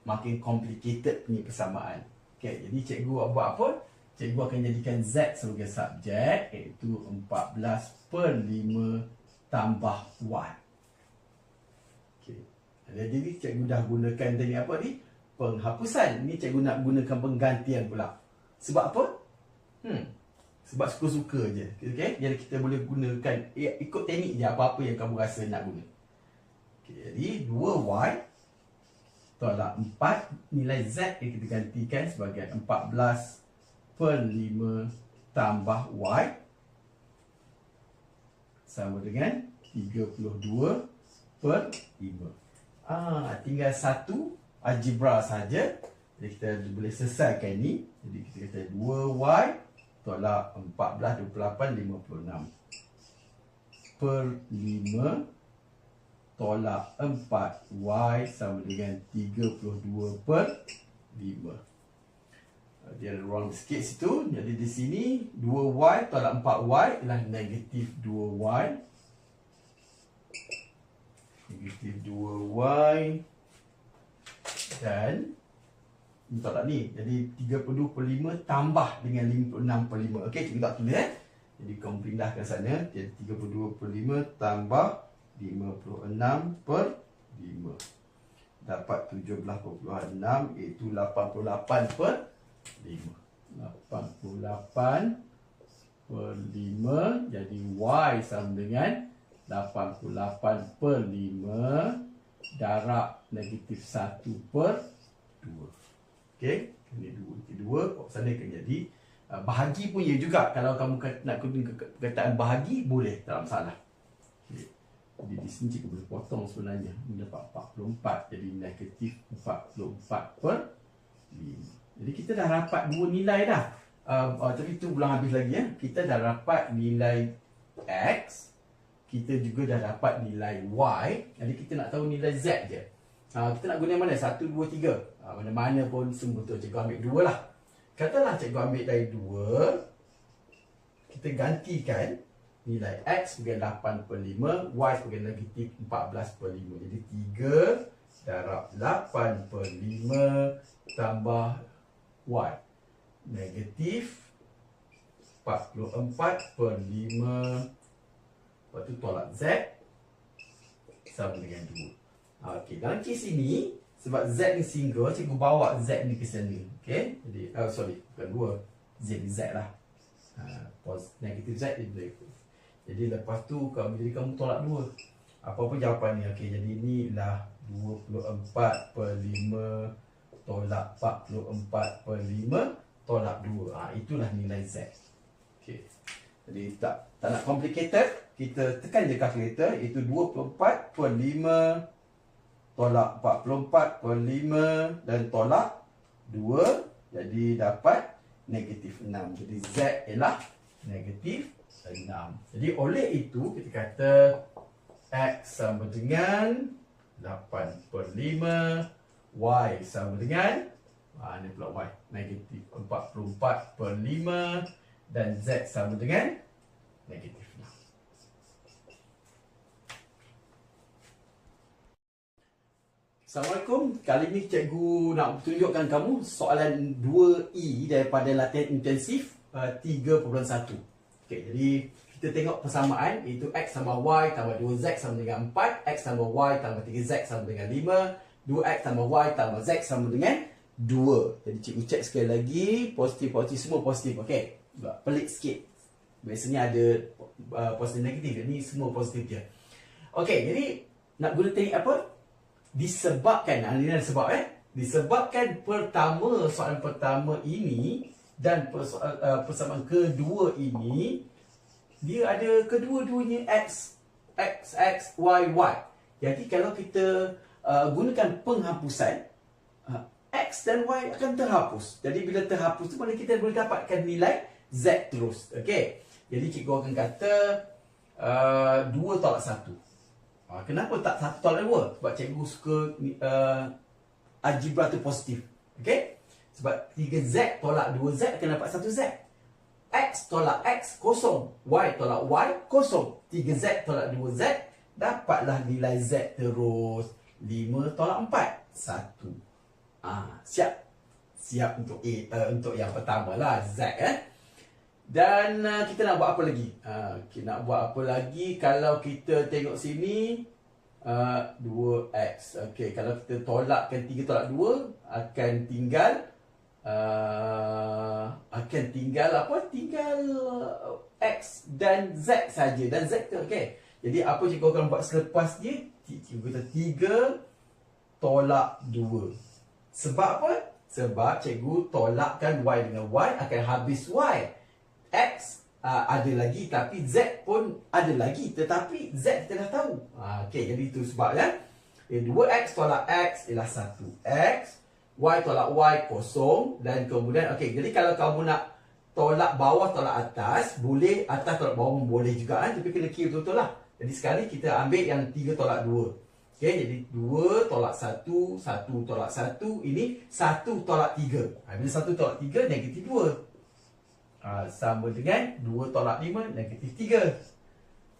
makin complicated punya persamaan. Okey, jadi cikgu buat apa? Cikgu akan jadikan Z sebagai subjek, iaitu 14 per 5 tambah Y. Okey, jadi cikgu dah gunakan tadi apa ni? Penghapusan. Ini cikgu nak gunakan penggantian pula. Sebab apa? Sebab suka-suka je. Okay? Jadi kita boleh gunakan ikut teknik je apa-apa yang kamu rasa nak guna. Okay, jadi 2Y tolak 4, nilai Z yang kita gantikan sebagai 14 per 5 tambah Y sama dengan 32 per 5. Tinggal satu algebra saja. Jadi kita boleh selesaikan ni. Jadi kita kata 2Y tolak 14, 28, 56 per 5 tolak 4Y sama dengan 32 per 5. Dia ada ruang sikit situ. Jadi di sini 2Y tolak 4Y ialah negatif 2Y. Negatif 2Y. Dan tolak ni. Jadi 32 per 5 tambah dengan 56 per 5. Okey, kita tak tulis Jadi kamu pindahkan sana. Jadi 32 per 5 tambah 56 per 5. Dapat 17,6, iaitu 88 per 5. 88 per 5. Jadi Y sama dengan 88 per 5 darab negatif 1 per 2. Okey, ini 2. Kat sana akan jadi bahagi pun ya juga. Kalau kamu nak guna perkataan bahagi, boleh, tak masalah. Okay. Jadi di sini cikgu boleh potong sebenarnya. Ini dapat 44. Jadi negatif 44 per 5. Jadi kita dah dapat dua nilai dah. Tapi itu belum habis lagi ya. Kita dah dapat nilai X. Kita juga dah dapat nilai Y. Jadi kita nak tahu nilai Z je. Kita nak guna mana? 1, 2, 3. Mana-mana pun semua tu. Cikgu ambil 2 lah. Katalah cikgu ambil dari 2. Kita gantikan nilai X sebagai 8 per 5. Y sebagai negatif 14 per 5. Jadi 3 darab 8 per 5 tambah Y. Negatif 44 per 5. Lepas tu tolak Z sama dengan 2. Okey, dalam kes ini sebab Z ni single, cikgu bawa Z ni ke sana. Okey, jadi bukan 2, Z lah. Negatif Z dia boleh. Jadi lepas tu kamu tolak 2. Apa-apa jawapannya. Okey, jadi inilah 24 per 5 tolak 44 per 5 tolak 2. Itulah nilai Z. Okey. Jadi tak nak complicated, kita tekan je kalkulator, iaitu 24 per 5 tolak 44 per 5 dan tolak 2. Jadi dapat negatif 6. Jadi Z ialah negatif 6. Jadi oleh itu kita kata X sama dengan 8 per 5, Y sama dengan ni pula Y, negatif 44 per 5 dan Z sama dengan negatif 6. Assalamualaikum. Kali ni cikgu nak tunjukkan kamu soalan 2E daripada latihan intensif 3.1. Okey, jadi kita tengok persamaan, iaitu X tambah Y tambah 2Z sama dengan 4, X tambah Y tambah 3Z sama dengan 5, 2X tambah Y tambah Z sama dengan 2. Jadi cikgu cek sekali lagi, positif-positif semua positif. Okey, pelik sikit. Biasanya ada positif negatif, ini semua positif je. Okey, jadi nak guna teknik apa? Disebabkan, ini ada sebab disebabkan soalan pertama ini dan persamaan kedua ini, dia ada kedua-duanya X, Y. Jadi kalau kita gunakan penghapusan, X dan Y akan terhapus. Jadi bila terhapus tu, mana kita boleh dapatkan nilai Z terus. Okey. Jadi cikgu akan kata 2 tolak 1. Kenapa tak 1 tolak 2? Sebab cikgu suka algebra tu positif. Okey? Sebab 3Z tolak 2Z akan dapat 1Z. X tolak X kosong. Y tolak Y kosong. 3Z tolak 2Z dapatlah nilai Z terus. 5 tolak 4. 1. Siap. Siap untuk untuk yang pertama lah, Z. Dan kita nak buat apa lagi? Kita nak buat apa lagi? Kalau kita tengok sini 2x. Okey, kalau kita tolakkan 3 tolak 2 akan tinggal apa? Tinggal x dan z saja, dan z tu. Okey. Jadi apa cikgu akan buat selepas dia? Cikgu kata 3 tolak 2. Sebab apa? Sebab cikgu tolakkan y dengan y akan habis y. X ada lagi, tapi Z pun ada lagi, tetapi Z kita dah tahu. Okey, jadi itu sebabnya 2X tolak X ialah 1X, Y tolak Y kosong, dan kemudian okey, jadi kalau kamu nak tolak bawah tolak atas, boleh, atas tolak bawah pun boleh juga, tapi kena kira betul-betul lah. Jadi sekali kita ambil yang 3 tolak 2. Okey, jadi 2 tolak 1, 1 tolak 1, ini 1 tolak 3. Bila 1 tolak 3, negatif 2. Sama dengan 2 tolak 5, negatif 3.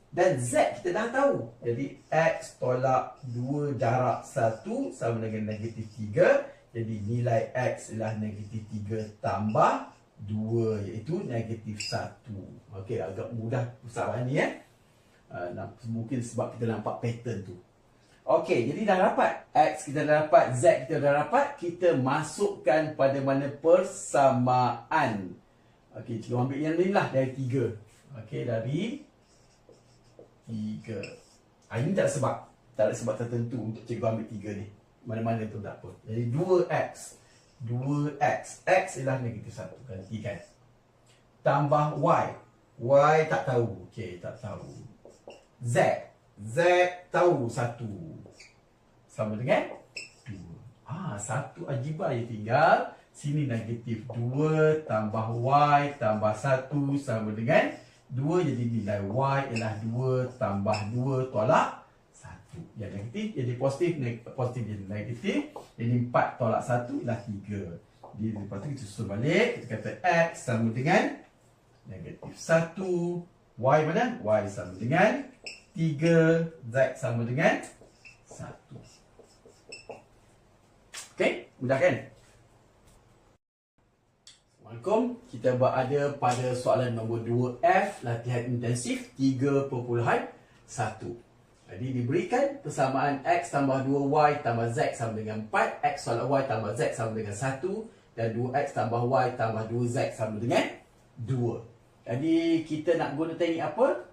Dan Z kita dah tahu. Jadi X tolak 2 darab 1 sama dengan negatif 3. Jadi nilai X ialah negatif 3 tambah 2, iaitu negatif 1. Okey, agak mudah persamaan ni mungkin sebab kita nampak pattern tu. Okey, jadi dah dapat X kita dah dapat, Z kita dah dapat. Kita masukkan pada mana persamaan. Okey, cikgu ambil yang ni lah, dari 3. Okey, dari 3. Ini tak ada sebab. Tak ada sebab tertentu untuk cikgu ambil 3 ni. Mana-mana tu tak apa. Jadi 2X. 2X. X ialah negatif 1. Gantikan. Tambah Y. Y tak tahu. Okey, tak tahu. Z. Z tahu 1. Sama dengan 2. 1 algebra je tinggal. Sini negatif 2 tambah Y tambah 1 sama dengan 2. Jadi nilai Y ialah 2 tambah 2 tolak 1. Yang negatif jadi positif, positif jadi negatif. Jadi 4 tolak 1 ialah 3. Jadi lepas tu kita susun balik. Kita kata X sama dengan negatif 1. Y mana? Y sama dengan 3. Z sama dengan 1. Okey, mudah kan? Assalamualaikum. Kita berada pada soalan nombor 2F, latihan intensif 3.1. Jadi diberikan persamaan X tambah 2Y tambah Z sama dengan 4, X tolak Y tambah Z sama dengan 1, dan 2X tambah Y tambah 2Z sama dengan 2. Jadi kita nak guna teknik apa?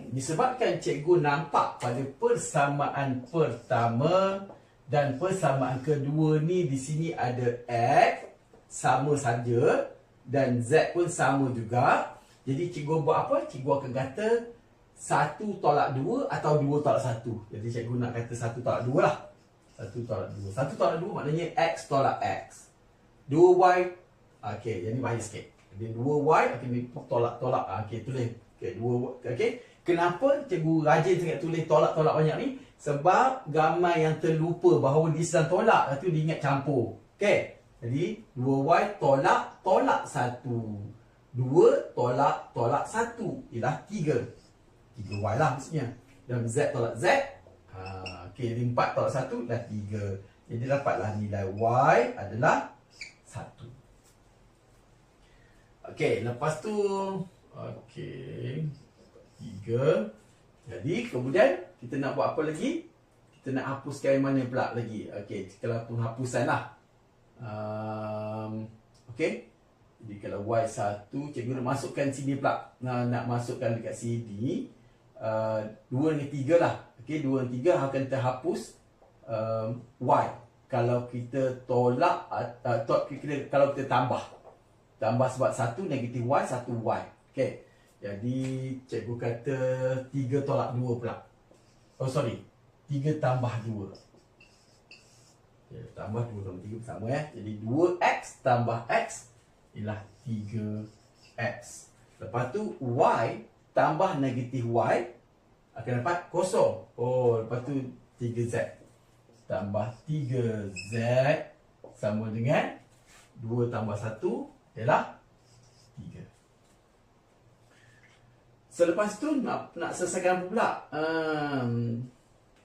Disebabkan cikgu nampak pada persamaan pertama dan persamaan kedua ni, di sini ada X sama saja dan Z pun sama juga. Jadi cikgu buat apa? Cikgu akan kata 1 tolak 2 atau 2 tolak 1. Jadi cikgu nak kata 1 tolak 2 lah. 1 tolak 2. 1 tolak 2 maknanya X tolak X. 2Y. Okey, yang ni bahaya sikit. Jadi 2Y, okey, ni tolak-tolak. Okey, tulis. Okey, 2. Okey. Kenapa cikgu rajin sangat tulis tolak-tolak banyak ni? Sebab gamai yang terlupa bahawa dia sedang tolak, itu dia ingat campur. Okey. Jadi 2Y tolak 1. 2 tolak 1 ialah 3. 3Y lah maksudnya. Dan Z tolak Z. Okey, jadi 4 tolak 1 dah 3. Jadi dapatlah nilai Y adalah 1. Okey, lepas tu okey, 3. Jadi kemudian kita nak buat apa lagi? Kita nak hapuskan yang mana pula lagi? Okey, kalau penghapusan lah. Okey. Jadi kalau Y1, cikgu nak masukkan sini pula. Nak masukkan dekat sini 2 dengan 3 lah. Okey, 2 dan 3 akan terhapus Y. Kalau kita tolak atau kalau kita tambah sebab 1 negatif Y, 1 Y. Okey. Jadi cikgu kata 3 tolak 2 pula. Oh sorry, 3 tambah 2. Okay, tambah 2 tambah 3 bersama ya. Jadi 2X tambah X ialah 3X. Lepas tu Y tambah negatif Y akan dapat kosong. Oh, lepas tu 3Z tambah 3Z sama dengan 2 tambah 1 ialah 3. Selepas tu nak selesaikan apa pula?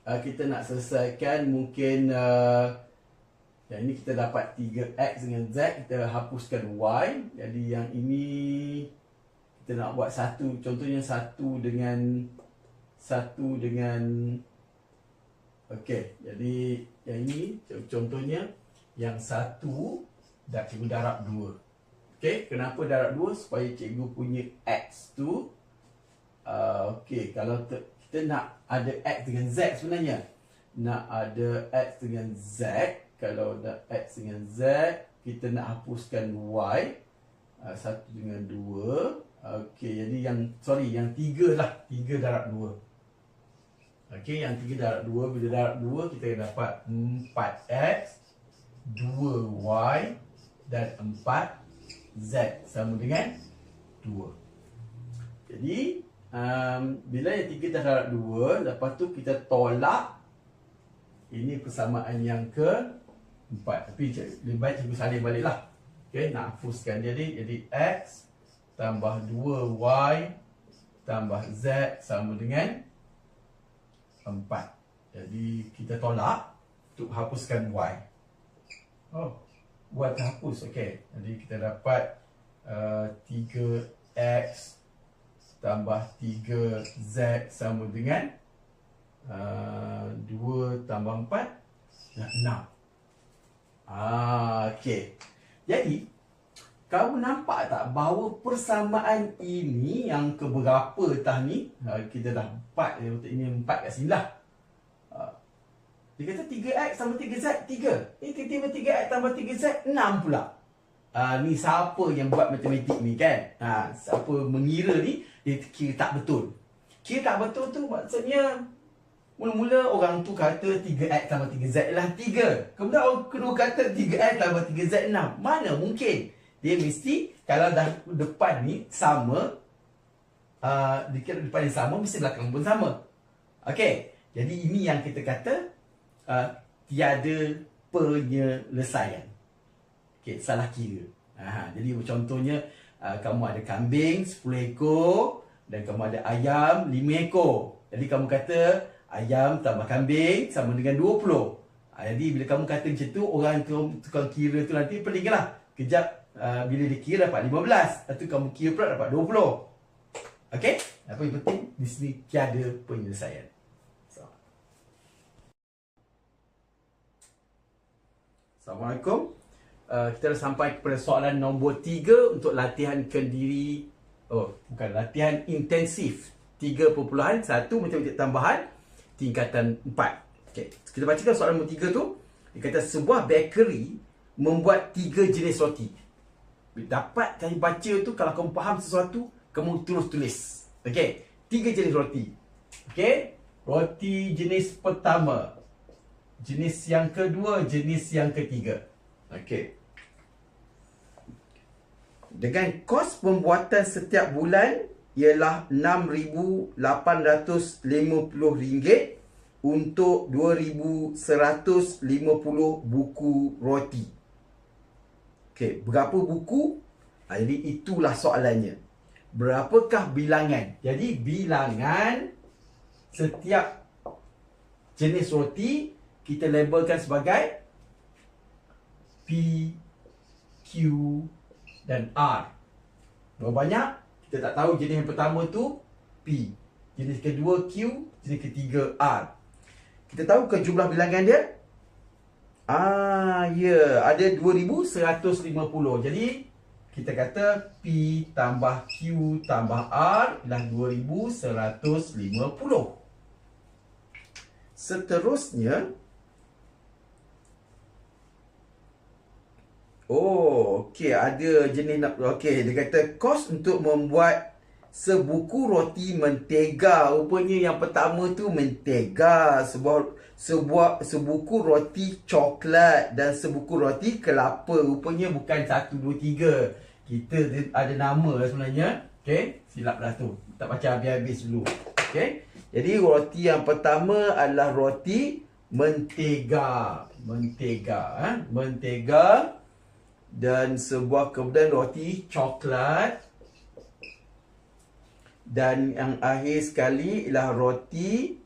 Kita nak selesaikan mungkin yang ini kita dapat 3X dengan Z, kita hapuskan Y. Jadi yang ini kita nak buat satu, contohnya satu dengan okey, jadi yang ini contohnya yang satu dah cikgu darab 2. Okey, kenapa darab 2? Supaya cikgu punya X tu okey, kalau kita nak ada X dengan Z sebenarnya. Nak ada X dengan Z. Kalau nak X dengan Z, kita nak hapuskan Y. 1 dengan 2. Okey, jadi yang 3 lah. 3 darab 2. Okey, yang 3 darab 2. Bila darab 2, kita akan dapat 4X, 2Y dan 4Z sama dengan 2. Jadi, bila yang 3 dah darab 2, lepas tu kita tolak. Ini persamaan yang ke-4. Tapi lebih baik cikgu salin balik lah. Okay, nak hapuskan jadi X tambah 2Y tambah Z sama dengan 4. Jadi kita tolak untuk hapuskan Y. Oh, Y terhapus. Okay, jadi kita dapat 3X tambah 3Z sama dengan 2 tambah 4 dah 6. Okey. Jadi, kamu nampak tak bahawa persamaan ini yang keberapa tah ni? Kita dah 4, ini 4 kat sini lah. Dia kata 3X tambah 3Z, 3. Ini tiba-tiba 3X tambah 3Z, 6 pula. Ni siapa yang buat matematik ni kan? Siapa mengira ni, dia kira tak betul. Kira tak betul tu maksudnya mula-mula orang tu kata 3X tambah 3Z ialah 3. Kemudian orang kedua kata 3X tambah 3Z 6. Mana mungkin? Dia mesti kalau dah depan ni sama, dikira depan ni sama, mesti belakang pun sama. Okey. Jadi ini yang kita kata tiada penyelesaian. Okey, salah kira. Jadi contohnya kamu ada kambing 10 ekor dan kamu ada ayam 5 ekor. Jadi kamu kata ayam tambah kambing sama dengan 20. Jadi bila kamu kata macam tu, orang tukang kira tu nanti pening lah. Kejap bila dia kira dapat 15. Lepas tu kamu kira pula dapat 20. Okey? Apa yang penting di sini tiada penyelesaian. Assalamualaikum. Kita dah sampai kepada soalan nombor 3 untuk latihan kendiri. Latihan intensif 3.1 matematik tambahan tingkatan 4. Okay. Kita bacakan soalan nombor 3 tu. Dia kata sebuah bakery membuat 3 jenis roti. Dapat saya baca tu, kalau kamu faham sesuatu, kamu terus tulis. Okey, 3 jenis roti. Okey, roti jenis pertama, jenis yang kedua, jenis yang ketiga. Okey. Dengan kos pembuatan setiap bulan ialah RM6,850 untuk 2,150 buku roti. Okey, berapa buku? Jadi itulah soalannya. Berapakah bilangan? Jadi bilangan setiap jenis roti kita labelkan sebagai P, Q dan R. Berapa banyak? Kita tak tahu. Jenis yang pertama tu P, jenis kedua Q, jenis ketiga R. Kita tahu ke jumlah bilangan dia? Ya, ada 2,150. Jadi kita kata P tambah Q tambah R ialah 2,150. Seterusnya, okey, ada jenis, okey, dia kata kos untuk membuat sebuku roti mentega. Rupanya yang pertama tu mentega, sebuku roti coklat dan sebuku roti kelapa. Rupanya bukan 1, 2, 3. Kita ada nama sebenarnya. Okey, silaplah tu. Tak baca habis-habis dulu. Okey. Jadi roti yang pertama adalah roti mentega. Mentega. Dan sebuah kemudian roti coklat. Dan yang akhir sekali ialah roti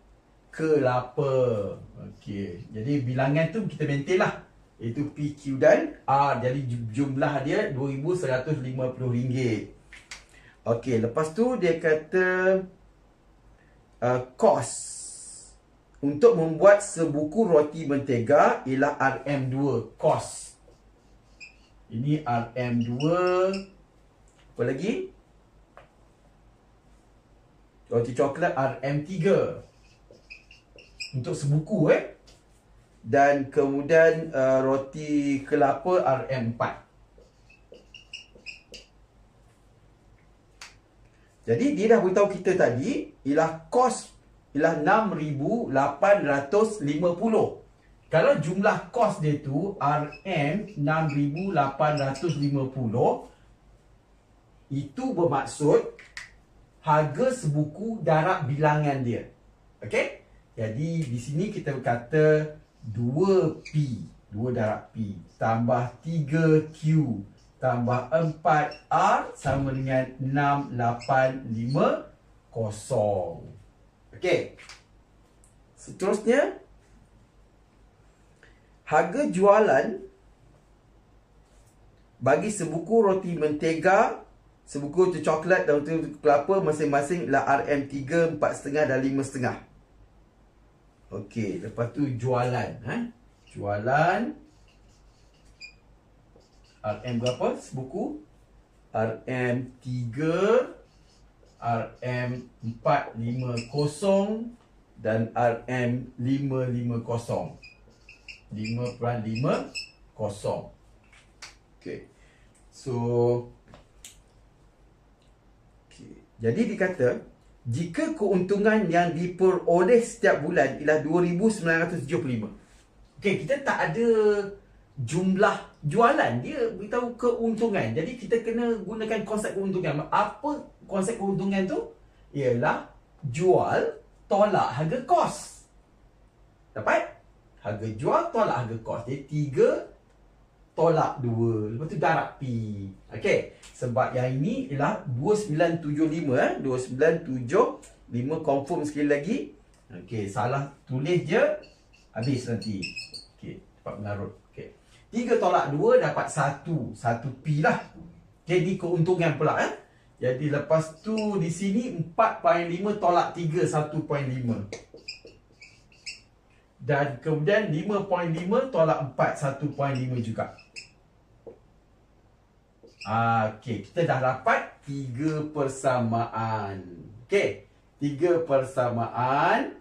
kelapa. Okey, jadi bilangan tu kita maintain lah. Itu P, Q dan R. Jadi jumlah dia RM2,150. Okey, lepas tu dia kata kos untuk membuat sebuku roti mentega ialah RM2. Kos. Ini RM2. Apa lagi? Roti coklat RM3 untuk sebuku dan kemudian roti kelapa RM4. Jadi dia dah beritahu kita tadi ialah kos ialah 6,850. Kalau jumlah kos dia tu RM 6,850, itu bermaksud harga sebuku darab bilangan dia. Okey? Jadi di sini kita kata 2P, 2 darab P tambah 3Q tambah 4R sama dengan 6,850. Okey. Seterusnya, harga jualan bagi sebuku roti mentega, sebuku roti coklat dan roti kelapa masing-masing ialah RM3, 4,5 dan 5,5. Okey, lepas tu jualan. Jualan RM berapa sebuku? RM3, RM450 dan RM550. 5.50. Okey. So jadi dikata jika keuntungan yang diperoleh setiap bulan ialah 2,975. Okey, kita tak ada jumlah jualan, dia beritahu keuntungan. Jadi kita kena gunakan konsep keuntungan. Apa konsep keuntungan tu? Ialah jual tolak harga kos. Dapat? Harga jual tolak harga kos. Jadi 3 tolak 2. Lepas tu darab P. Okey. Sebab yang ini ialah 2975. 2975. Confirm sekali lagi. Okey. Salah tulis je. Habis nanti. Okey. Dapat mengarut. Okey. 3 tolak 2 dapat 1. 1 P lah. Jadi keuntungan pula. Jadi lepas tu di sini 4.5 tolak 3. 1.5. Dan kemudian 5.5 tolak 4, 1.5 juga. Okey, kita dah dapat 3 persamaan. Okey, 3 persamaan.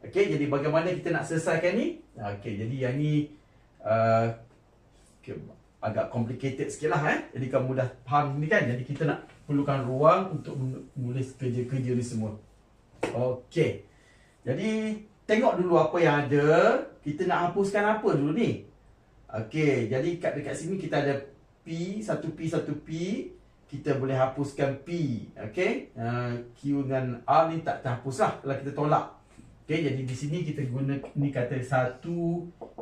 Okey, jadi bagaimana kita nak selesaikan ni? Okey, jadi yang ni agak complicated sikit lah. Jadi kamu dah faham ni kan? Jadi kita nak perlukan ruang untuk menulis kerja-kerja ni semua. Okey. Jadi tengok dulu apa yang ada. Kita nak hapuskan apa dulu ni? Okey, jadi dekat sini kita ada P, satu P. Kita boleh hapuskan P. Okey. Q dengan R ni tak terhapus lah kalau kita tolak. Okey, jadi di sini kita guna ni kata 1,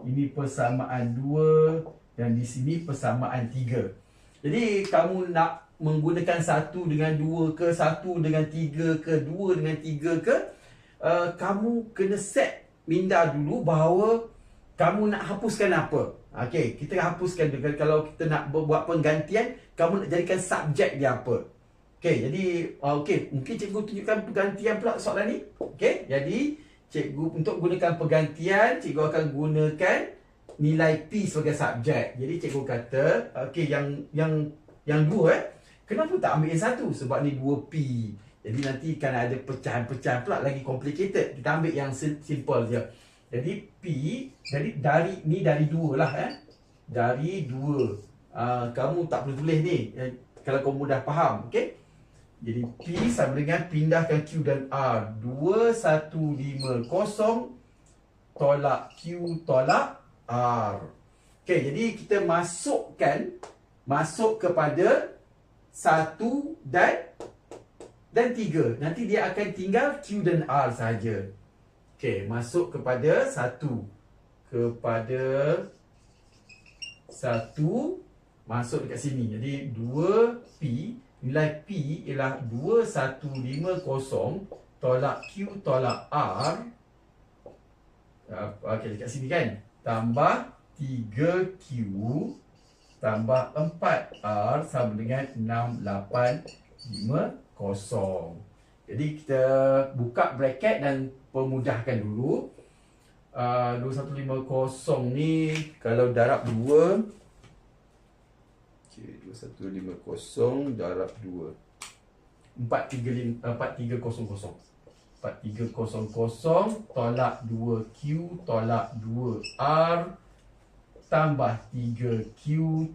ini persamaan 2 dan di sini persamaan 3. Jadi kamu nak menggunakan 1 dengan 2 ke, 1 dengan 3 ke, 2 dengan 3 ke, kamu kena set minda dulu bahawa kamu nak hapuskan apa. Okey, kita hapuskan dulu. Kalau kita nak buat penggantian, kamu nak jadikan subjek dia apa. Okey, jadi mungkin cikgu tunjukkan pergantian pula soalan ni. Okey, jadi cikgu untuk gunakan pergantian, cikgu akan gunakan nilai P sebagai subjek. Jadi cikgu kata, okey, yang 2 kenapa tak ambil yang 1? Sebab ni 2P. Jadi nanti kan ada pecahan-pecahan pula lagi complicated. Kita ambil yang simple je. Jadi P, jadi dari 2 lah Dari 2. Kamu tak perlu tulis ni kalau kamu dah faham, okey? Jadi P sama dengan pindahkan Q dan R. 2, 1, 5, 0 tolak Q tolak R. Okey, jadi kita masuk kepada 1 dan 3. Nanti dia akan tinggal Q dan R saja. Okey, masuk kepada 1. Masuk dekat sini. Jadi 2P, nilai P ialah 2150 tolak Q tolak R. Okey, dekat sini kan. Tambah 3Q tambah 4R sama dengan 6850. Jadi kita buka bracket dan pemudahkan dulu. 2150 ni kalau darab 2. Okey, 2150 darab 2. 4300. 4300 tolak 2Q tolak 2R tambah 3Q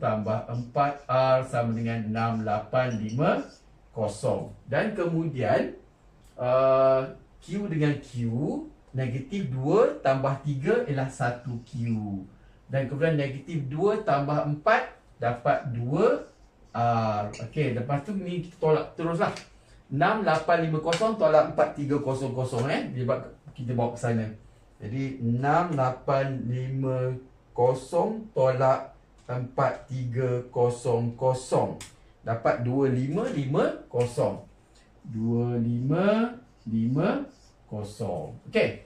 tambah 4R sama dengan 6850. Dan kemudian Q dengan Q, negatif 2 tambah 3 ialah 1Q. Dan kemudian negatif 2 tambah 4 dapat 2R. Okey, lepas tu ni kita tolak teruslah. 6850 tolak 4300 kita bawa ke sana. Jadi 6850 tolak 4300 dapat 2550. 2550. Okey.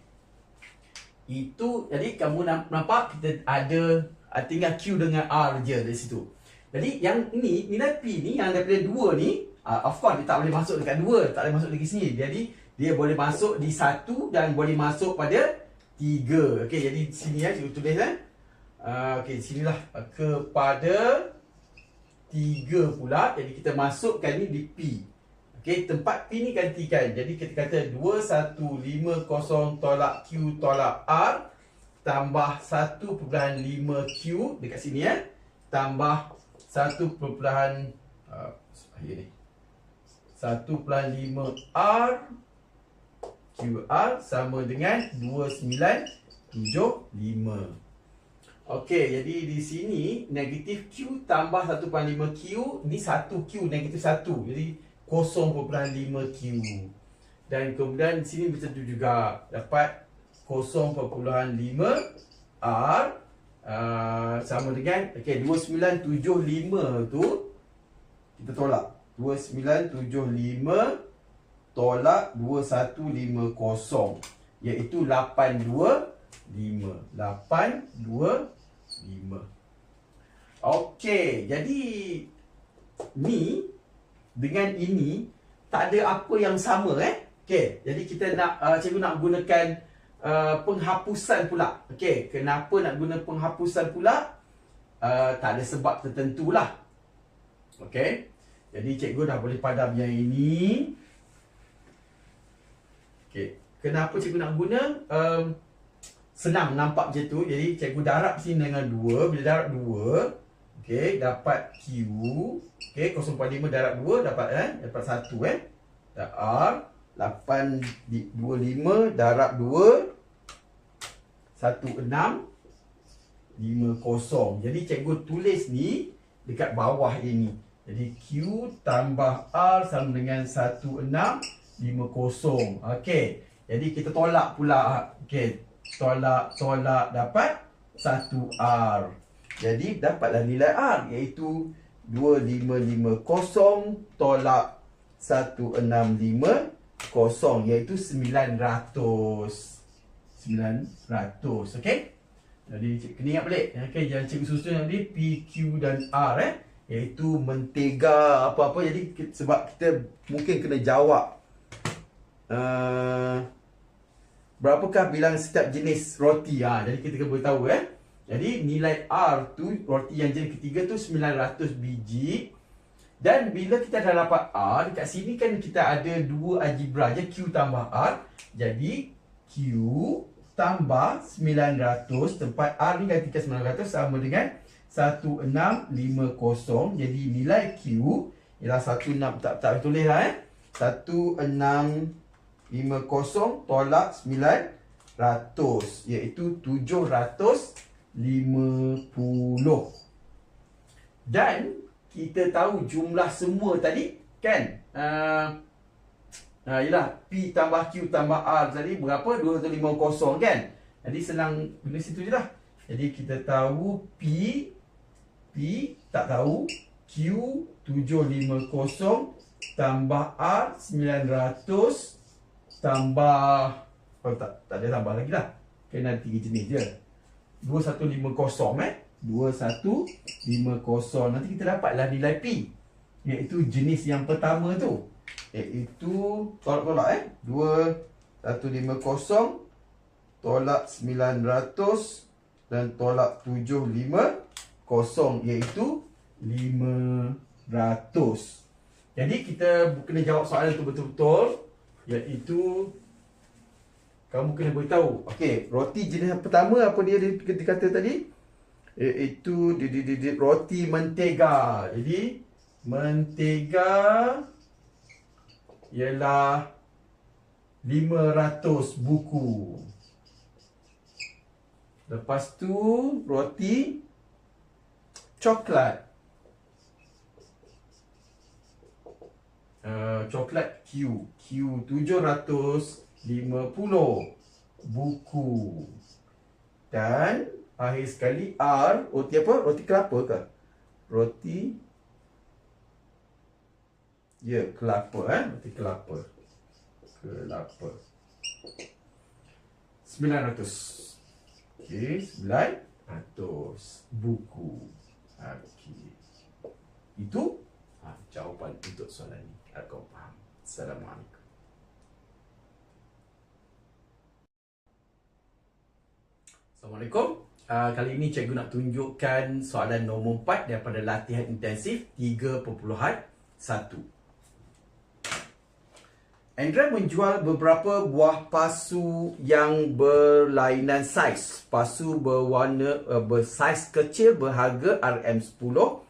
Itu jadi kamu nampak kita ada tinggal Q dengan R je dari situ. Jadi yang ini nilai P ni yang daripada 2 ni, of course dia tak boleh masuk dekat 2, tak boleh masuk dekat sini. Jadi dia boleh masuk di 1 dan boleh masuk pada 3. Okey, jadi sini ya cikgu tulis okey, sinilah kepada 3 pula. Jadi kita masukkan ni di P. Okey, tempat P ni gantikan. Jadi kita kata 2150 tolak Q tolak R tambah 1.5Q dekat sini tambah 1.5R QR sama dengan 2975. Okey, jadi di sini negatif Q tambah 1.5Q ni 1Q negatif 1. Jadi 0.5Q. Dan kemudian di sini macam tu juga dapat 0.5R sama dengan okey 2975 tu kita tolak. 2975 tolak 2150 iaitu 825. Okey, jadi ni dengan ini tak ada apa yang sama Okey, jadi kita nak cikgu nak gunakan penghapusan pula. Okey, kenapa nak guna penghapusan pula? Tak ada sebab tertentu lah. Okey, jadi cikgu dah boleh padam yang ini. Okey, kenapa cikgu nak guna? Senang nampak macam tu. Jadi cikgu darab sini dengan 2. Bila darab 2, Okey, dapat Q. Okey, 0.5 darab 2 dapat dapat 1 Dan R 825 darab 2 1650. Jadi cikgu tulis ni dekat bawah ini. Jadi Q tambah R sama dengan 1650. Okey. Jadi kita tolak pula. Okey, tolak dapat 1R. Jadi dapatlah nilai R iaitu 2550 tolak 1650 iaitu 900. Okey. Jadi kena ingat balik. Okey, jangan cikgu susun tadi P, Q dan R iaitu mentega apa-apa. Jadi sebab kita mungkin kena jawab berapakah bilangan setiap jenis roti. Jadi kita kena beritahu Jadi nilai R tu roti yang jenis ketiga tu 900 biji. Dan bila kita dah dapat R, dekat sini kan kita ada dua algebra je, Q tambah R. Jadi Q tambah 900 tempat R ni gantikan 900 sama dengan 1650. Jadi nilai Q ialah 16 tak tulis lah 1650 tolak 900 iaitu 750. Dan kita tahu jumlah semua tadi kan ialah P tambah Q tambah R tadi berapa? 250 kan. Jadi senang guna situ je lah. Jadi kita tahu P tak tahu, Q 750 tambah R 900 tambah tak ada tambah lagi lah. Kena ada 3 jenis je. 2150 2150. Nanti kita dapatlah nilai P iaitu jenis yang pertama tu. Iaitu tolak-tolak 2150 tolak 900 dan tolak 750 iaitu 500. Jadi kita kena jawab soalan tu betul-betul, iaitu kamu kena beritahu. Okey, roti jenis yang pertama apa dia dikata tadi? Iaitu roti mentega. Jadi mentega ialah 500 buku. Lepas tu roti coklat. Coklat Q 750 buku. Dan akhir sekali R, roti apa? Roti kelapa ke? Roti kelapa roti kelapa. 900. Okey, 900 buku. Okey. Itu jawapan untuk soalan ni. Harap kau faham. Assalamualaikum. Assalamualaikum. Kali ini cikgu nak tunjukkan soalan nombor 4 daripada latihan intensif 3.1. Andrea menjual beberapa buah pasu yang berlainan saiz. Pasu berwarna bersaiz kecil berharga RM10.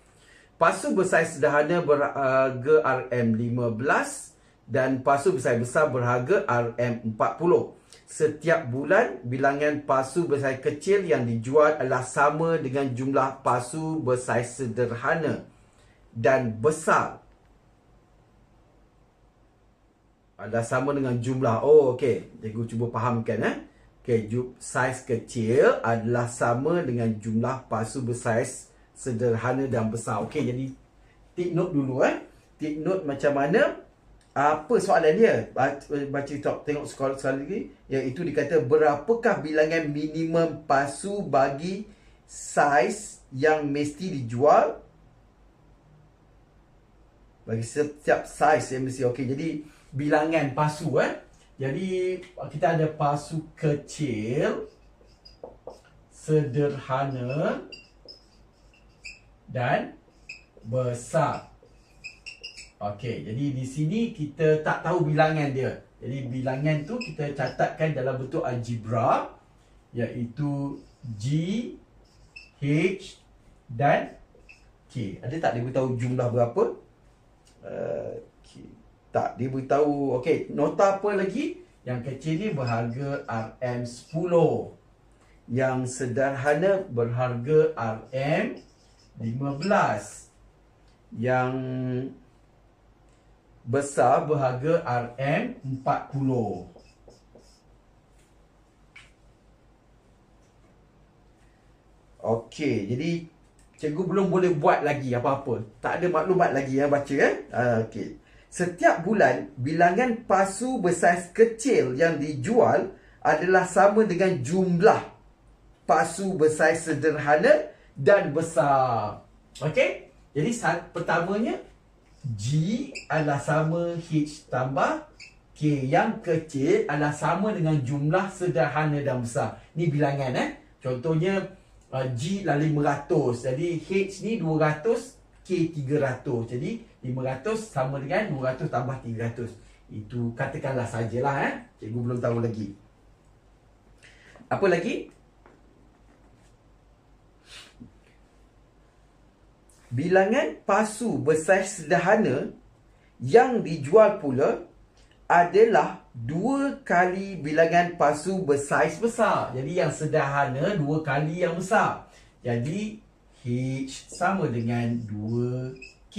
Pasu bersaiz sederhana berharga RM15 dan pasu bersaiz besar berharga RM40. Setiap bulan, bilangan pasu bersaiz kecil yang dijual adalah sama dengan jumlah pasu bersaiz sederhana dan besar adalah sama dengan jumlah. Okey. Cikgu cuba fahamkan. Okey, saiz kecil adalah sama dengan jumlah pasu bersaiz sederhana dan besar. Okey, jadi take note dulu. Take note macam mana. Apa soalan dia? Tengok sekali lagi. Iaitu dikata berapakah bilangan minimum pasu bagi saiz yang mesti dijual? Bagi setiap saiz yang mesti. Okey, jadi bilangan pasu Jadi kita ada pasu kecil, sederhana dan besar. Okey, jadi di sini kita tak tahu bilangan dia. Jadi bilangan tu kita catatkan dalam bentuk algebra, iaitu G, H dan K. Ada tak dia beritahu jumlah berapa? Okay. Tak, dia beritahu. Okey, nota apa lagi? Yang kecil ni berharga RM10. Yang sederhana berharga RM15. Yang besar berharga RM40. Okey, jadi cikgu belum boleh buat lagi apa-apa. Tak ada maklumat lagi yang baca okey. Setiap bulan, bilangan pasu bersaiz kecil yang dijual adalah sama dengan jumlah pasu bersaiz sederhana dan besar. Okey? Jadi pertamanya G adalah sama H tambah K. Yang kecil adalah sama dengan jumlah sederhana dan besar. Ni bilangan Contohnya G lah 500. Jadi H ni 200, K 300. Jadi 500 sama dengan 200 tambah 300. Itu katakanlah sajalah Cikgu belum tahu lagi. Apa lagi? Bilangan pasu bersaiz sederhana yang dijual pula adalah 2 kali bilangan pasu bersaiz besar. Jadi yang sederhana 2 kali yang besar. Jadi H sama dengan 2K.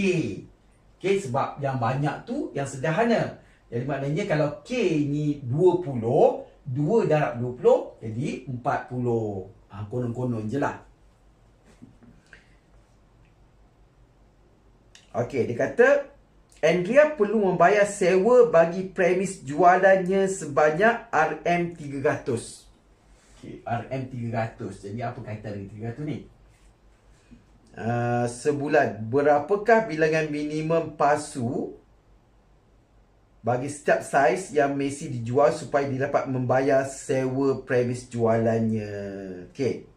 Okay, sebab yang banyak tu yang sederhana. Jadi maknanya kalau K ni 20, 2 darab 20 jadi 40. Konon-konon je lah. Okey, dia kata Andrea perlu membayar sewa bagi premis jualannya sebanyak RM300. Okey, RM300. Jadi apa kaitan dengan 300 ni? Sebulan. Berapakah bilangan minimum pasu bagi setiap saiz yang mesti dijual supaya dia dapat membayar sewa premis jualannya? Okey.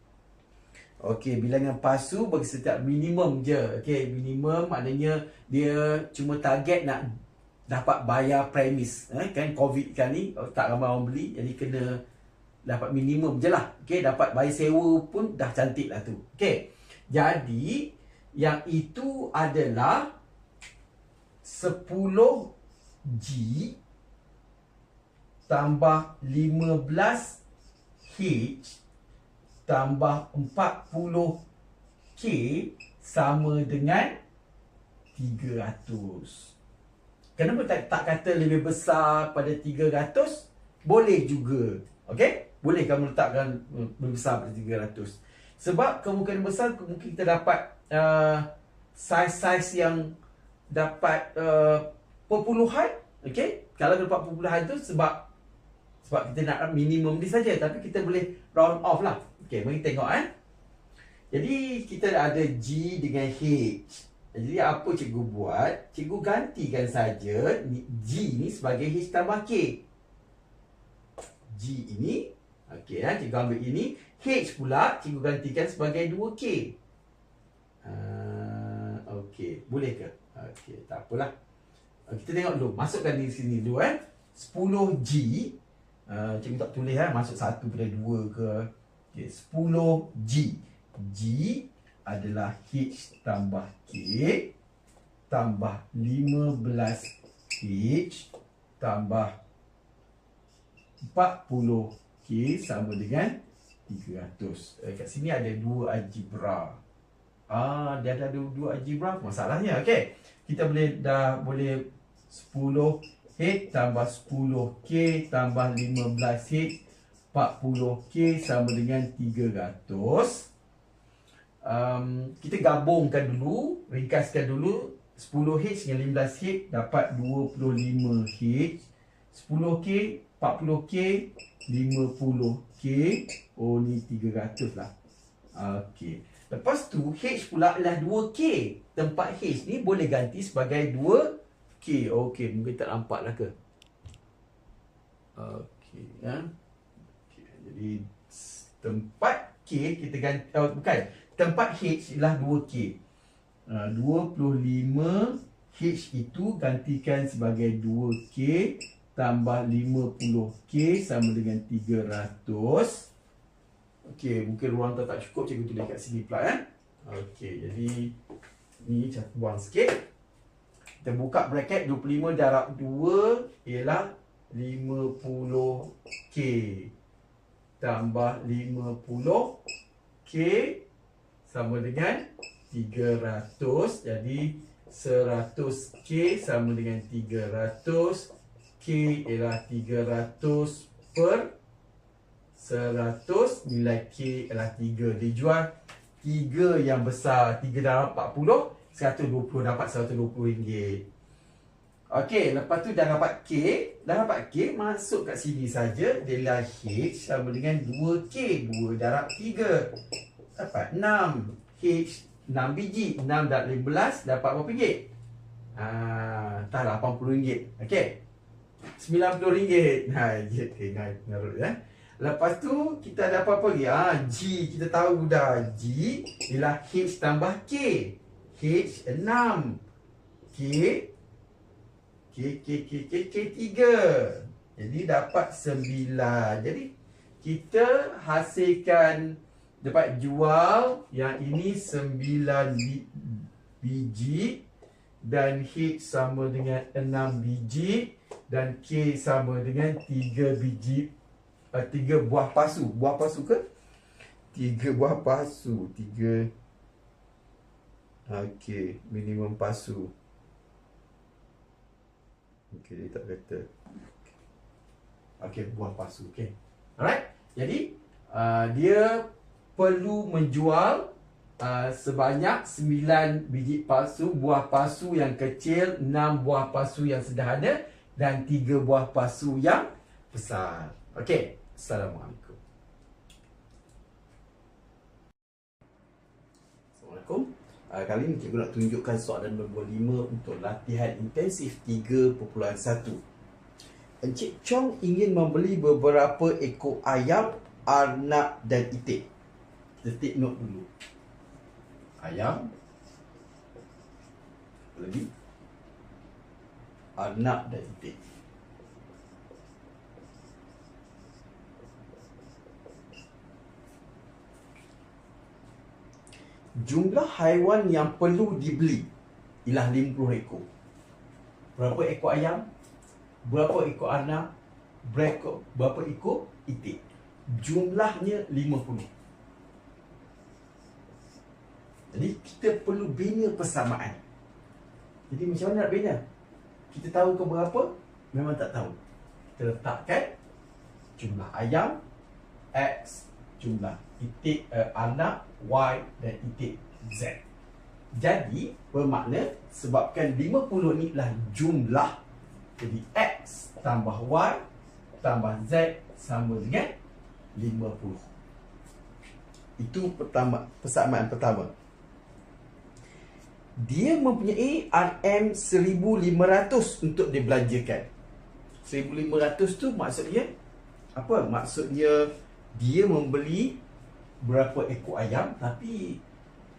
Okey, bilangan pasu bagi setiap minimum je. Okey, minimum maknanya dia cuma target nak dapat bayar premis. Kan COVID kan ni, tak ramai orang beli. Jadi kena dapat minimum je lah. Okey, dapat bayar sewa pun dah cantik lah tu. Okey, jadi yang itu adalah 10G tambah 15H tambah 40K sama dengan 300. Kenapa tak kata lebih besar pada 300? Boleh juga. Okey? Boleh kamu letakkan lebih besar pada 300. Sebab kemungkinan besar mungkin kita dapat saiz-saiz yang dapat perpuluhan. Okey? Kalau dapat perpuluhan tu sebab kita nak minimum ni saja, tapi kita boleh round off lah. Okey, mari tengok Jadi kita ada G dengan H. Jadi apa cikgu buat? Cikgu gantikan saja G ni sebagai H tambah K. G ini, okey cikgu ambil ini. H pula cikgu gantikan sebagai 2K. Okey, boleh ke? Okey, tak apalah. Kita tengok dulu. Masukkan di sini dulu 10G. Cikgu tak tulis masuk 1 pada 2 ke. Okay, 10G. G adalah H tambah K tambah 15H tambah 40K sama dengan 300. Kat sini ada 2 algebra. Dia ada 2 algebra. Masalahnya, okey. Kita boleh 10H tambah 10K tambah 15H 40K sama dengan 300. Kita gabungkan dulu, ringkaskan dulu. 10H dengan 15H dapat 25H. 10K, 40K, 50K. Oh, ni 300 lah. Okey. Lepas tu, H pula adalah 2K. Tempat H ni boleh ganti sebagai 2K. Okey, mungkin tak nampak lah ke? Okey, Jadi tempat K kita ganti, bukan, tempat H ialah 2K. 25H itu gantikan sebagai 2K tambah 50K sama dengan 300. Okey, mungkin ruang tak cukup, cikgu tulis kat sini pula Okey, jadi Ni saya buang sikit. Kita buka bracket 25 darab 2 ialah 50K tambah 50K sama dengan 300. Jadi 100K sama dengan 300. K ialah 300 per 100. Nilai K ialah 3. Dijual 3 yang besar. 3 dalam 40, 120, dapat RM120. Okey, lepas tu dah dapat K. Dah dapat K, masuk kat sini saja. Nilai H sama dengan 2K. 2 darab 3 dapat 6. H 6 biji. 6 darab 15 dapat berapa ringgit? Tak, RM80. Okey, RM90. Narut ya. Lepas tu kita ada apa lagi? G, kita tahu dah. G ialah H tambah K. H 6. K 3. Jadi dapat 9. Jadi kita hasilkan, dapat jual yang ini 9 biji dan H sama dengan 6 biji dan K sama dengan 3 biji, 3 buah pasu. Buah pasu ke? 3 buah pasu. 3. Okey, minimum pasu. Okey, dia tak kata. Okey, buah pasu. Okey. Alright. Jadi dia perlu menjual sebanyak 9 biji pasu, buah pasu yang kecil, 6 buah pasu yang sederhana dan 3 buah pasu yang besar. Okey. Assalamualaikum. Assalamualaikum. Kali ini cikgu nak tunjukkan soalan nombor 5 untuk latihan intensif 3.1. Encik Chong ingin membeli beberapa ekor ayam, arnab dan itik. Kita take note dulu. Ayam, apa lagi? Arnab dan itik. Jumlah haiwan yang perlu dibeli ialah 50 ekor. Berapa ekor ayam? Berapa ekor arnab? Berapa ekor itik? Jumlahnya 50. Jadi kita perlu bina persamaan. Jadi macam mana nak bina? Kita tahu ke berapa? Memang tak tahu. Kita letakkan jumlah ayam X, jumlah itik arnab Y dan itik Z. Jadi bermakna sebabkan 50 ni adalah jumlah, jadi X tambah Y tambah Z sama dengan 50. Itu persamaan pertama. Dia mempunyai RM1,500 untuk dibelanjakan. 1,500 tu maksudnya apa? Maksudnya dia membeli berapa ekor ayam, tapi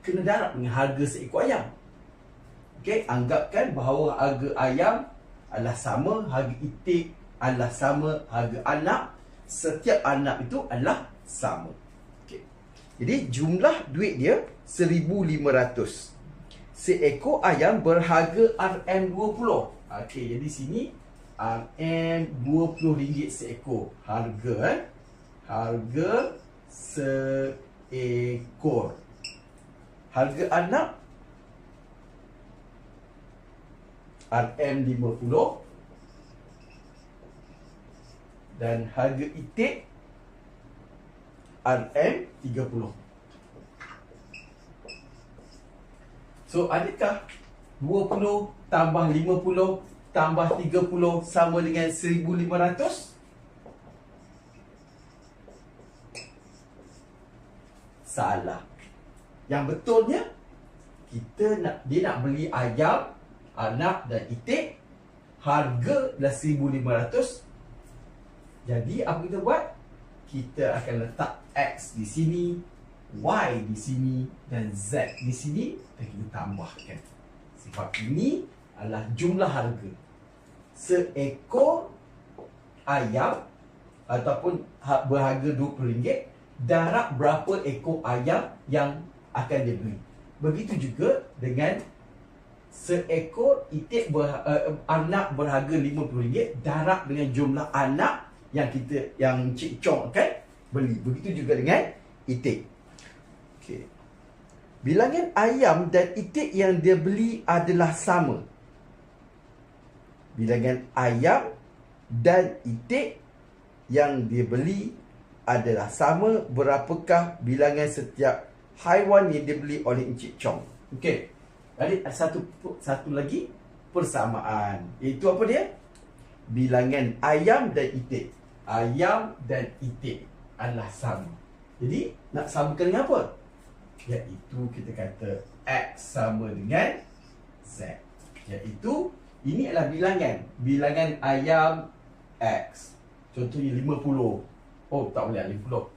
kena darab dengan harga seekor ayam. Okey, anggapkan bahawa harga ayam adalah sama, harga itik adalah sama, harga arnab, setiap arnab itu adalah sama. Okey. Jadi jumlah duit dia 1,500. Seekor ayam berharga RM20. Okey, jadi sini RM20 seekor. Harga seekor. Harga arnab RM50 dan harga itik RM30. So adakah 20 tambah 50 tambah 30 sama dengan 1,500? Salah. Yang betulnya dia nak beli ayam, arnab dan itik, harga dah 1,500. Jadi apa kita buat? Kita akan letak X di sini, Y di sini dan Z di sini dan kita tambahkan. Sebab ini adalah jumlah harga. Seekor ayam ataupun berharga RM20, darab berapa ekor ayam yang akan dibeli. Begitu juga dengan seekor itik anak berharga RM50 darab dengan jumlah anak yang Cik Chong akan beli. Begitu juga dengan itik. Okey. Bilangan ayam dan itik yang dia beli adalah sama. Bilangan ayam dan itik yang dia beli adalah sama. Berapakah bilangan setiap haiwan yang dibeli oleh Encik Chong? Okey. Jadi ada satu lagi persamaan. Itu apa dia? Bilangan ayam dan itik. Ayam dan itik adalah sama. Jadi nak samakan dengan apa? Iaitu kita kata X sama dengan Z. Iaitu ini adalah bilangan. Bilangan ayam X. Contohnya 50. Oh, tak boleh 50.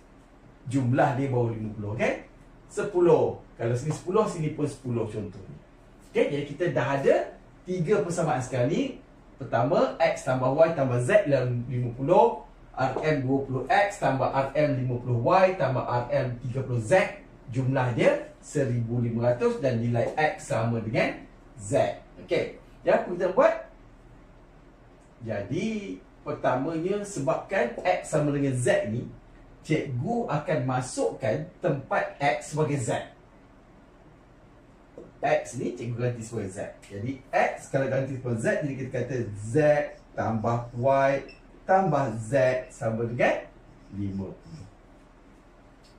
Jumlah dia baru 50, kan? 10. Kalau sini 10, sini pun 10 contohnya. Okay, jadi kita dah ada 3 persamaan sekarang ni. Pertama, X tambah Y tambah Z adalah 50. RM20X tambah RM50Y tambah RM30Z. Jumlah dia 1500 dan nilai X sama dengan Z. Okey. Yang apa kita buat? Jadi, pertamanya sebabkan X sama dengan Z ni, cikgu akan masukkan tempat X sebagai Z. X ni cikgu ganti sebagai Z. Jadi, X kalau ganti sebagai Z, jadi kita kata Z tambah Y tambah Z sama dengan 50.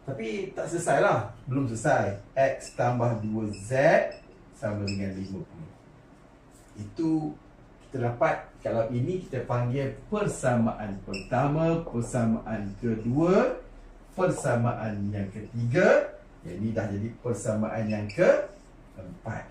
Tapi tak selesai lah. Belum selesai. X tambah 2Z sama dengan 50. Itu kita dapat. Kalau ini kita panggil persamaan pertama, persamaan kedua, persamaan yang ketiga. Ini dah jadi persamaan yang keempat.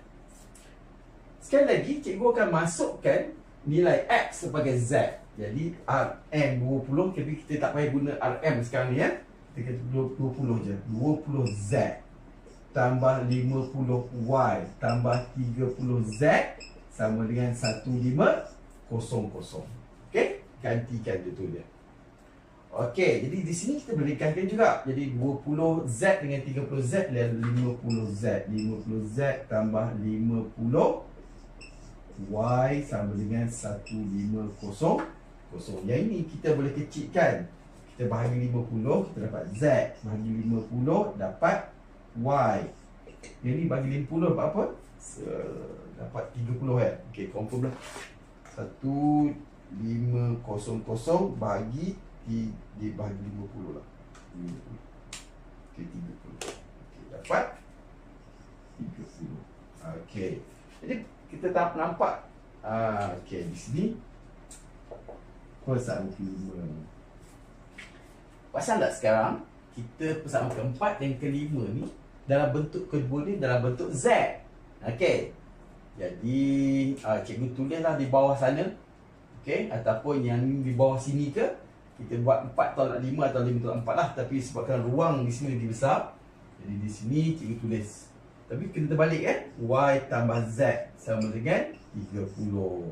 Sekali lagi, cikgu akan masukkan nilai X sebagai Z. Jadi RM20, tapi kita tak payah guna RM sekarang ni, ya. Kita kata 20 je. 20Z tambah 50Y tambah 30Z sama dengan 1500. Okey, gantikan itu dia. Okey, jadi di sini kita boleh ringkaskan juga. Jadi 20Z dengan 30Z adalah 50Z. 50Z tambah 50Y sama dengan 1500. Yang ini kita boleh kecilkan. Kita bahagi 50, kita dapat Z. Bahagi 50, dapat Y. Yang ni bagi 50 dapat apa? Dapat 30, kan? Okey, confirm lah. 1500 bagi 50 lah. 50. Okey, 30. Okey, dapat 30. Okey. Jadi kita tak nampak. Okey, di sini persamaan kelima. Pasal tak sekarang kita persamaan keempat dan kelima ni dalam bentuk kedua ni dalam bentuk Z. Okey. Jadi cikgu tulislah di bawah sana. Okey, ataupun yang di bawah sini ke kita buat 4 tolak 5 atau 5 tolak 4 lah, tapi sebabkan ruang di sini lebih besar, jadi di sini cikgu tulis. Tapi kena terbalik, kan? Y tambah Z sama dengan 30.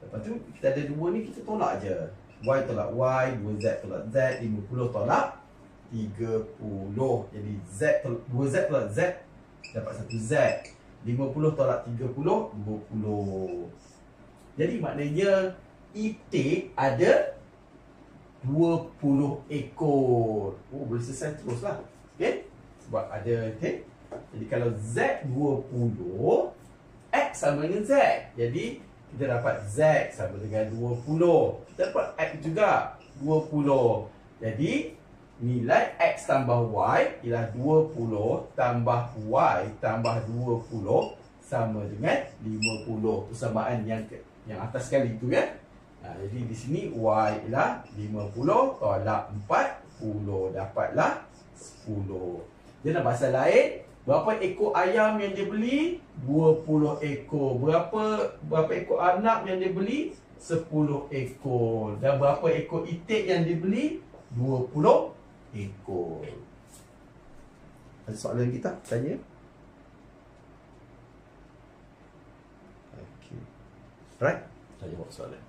Lepas tu kita ada 2 ni, kita tolak je. Y tolak Y, 2Z tolak Z, 50 tolak 30. Jadi 2Z tolak Z dapat 1Z. 50 tolak 30, 20. Jadi maknanya itik ada 20 ekor. Oh, boleh selesai terus lah. Okay? Sebab ada itik. Jadi kalau Z 20, X sama dengan Z. Jadi kita dapat Z sama dengan 20. Kita dapat X juga 20. Jadi nilai X tambah Y ialah 20 tambah Y tambah 20 sama dengan 50. Persamaan yang atas sekali itu, ya. Jadi di sini Y ialah 50 tolak 40, dapatlah 10. Dalam bahasa lain, berapa ekor ayam yang dia beli? 20 ekor. Berapa ekor anak yang dia beli? 10 ekor. Dan berapa ekor itik yang dia beli? 20 ekor. Ada soalan kita? Tanya. Okay. Right? Saya jawab soalan.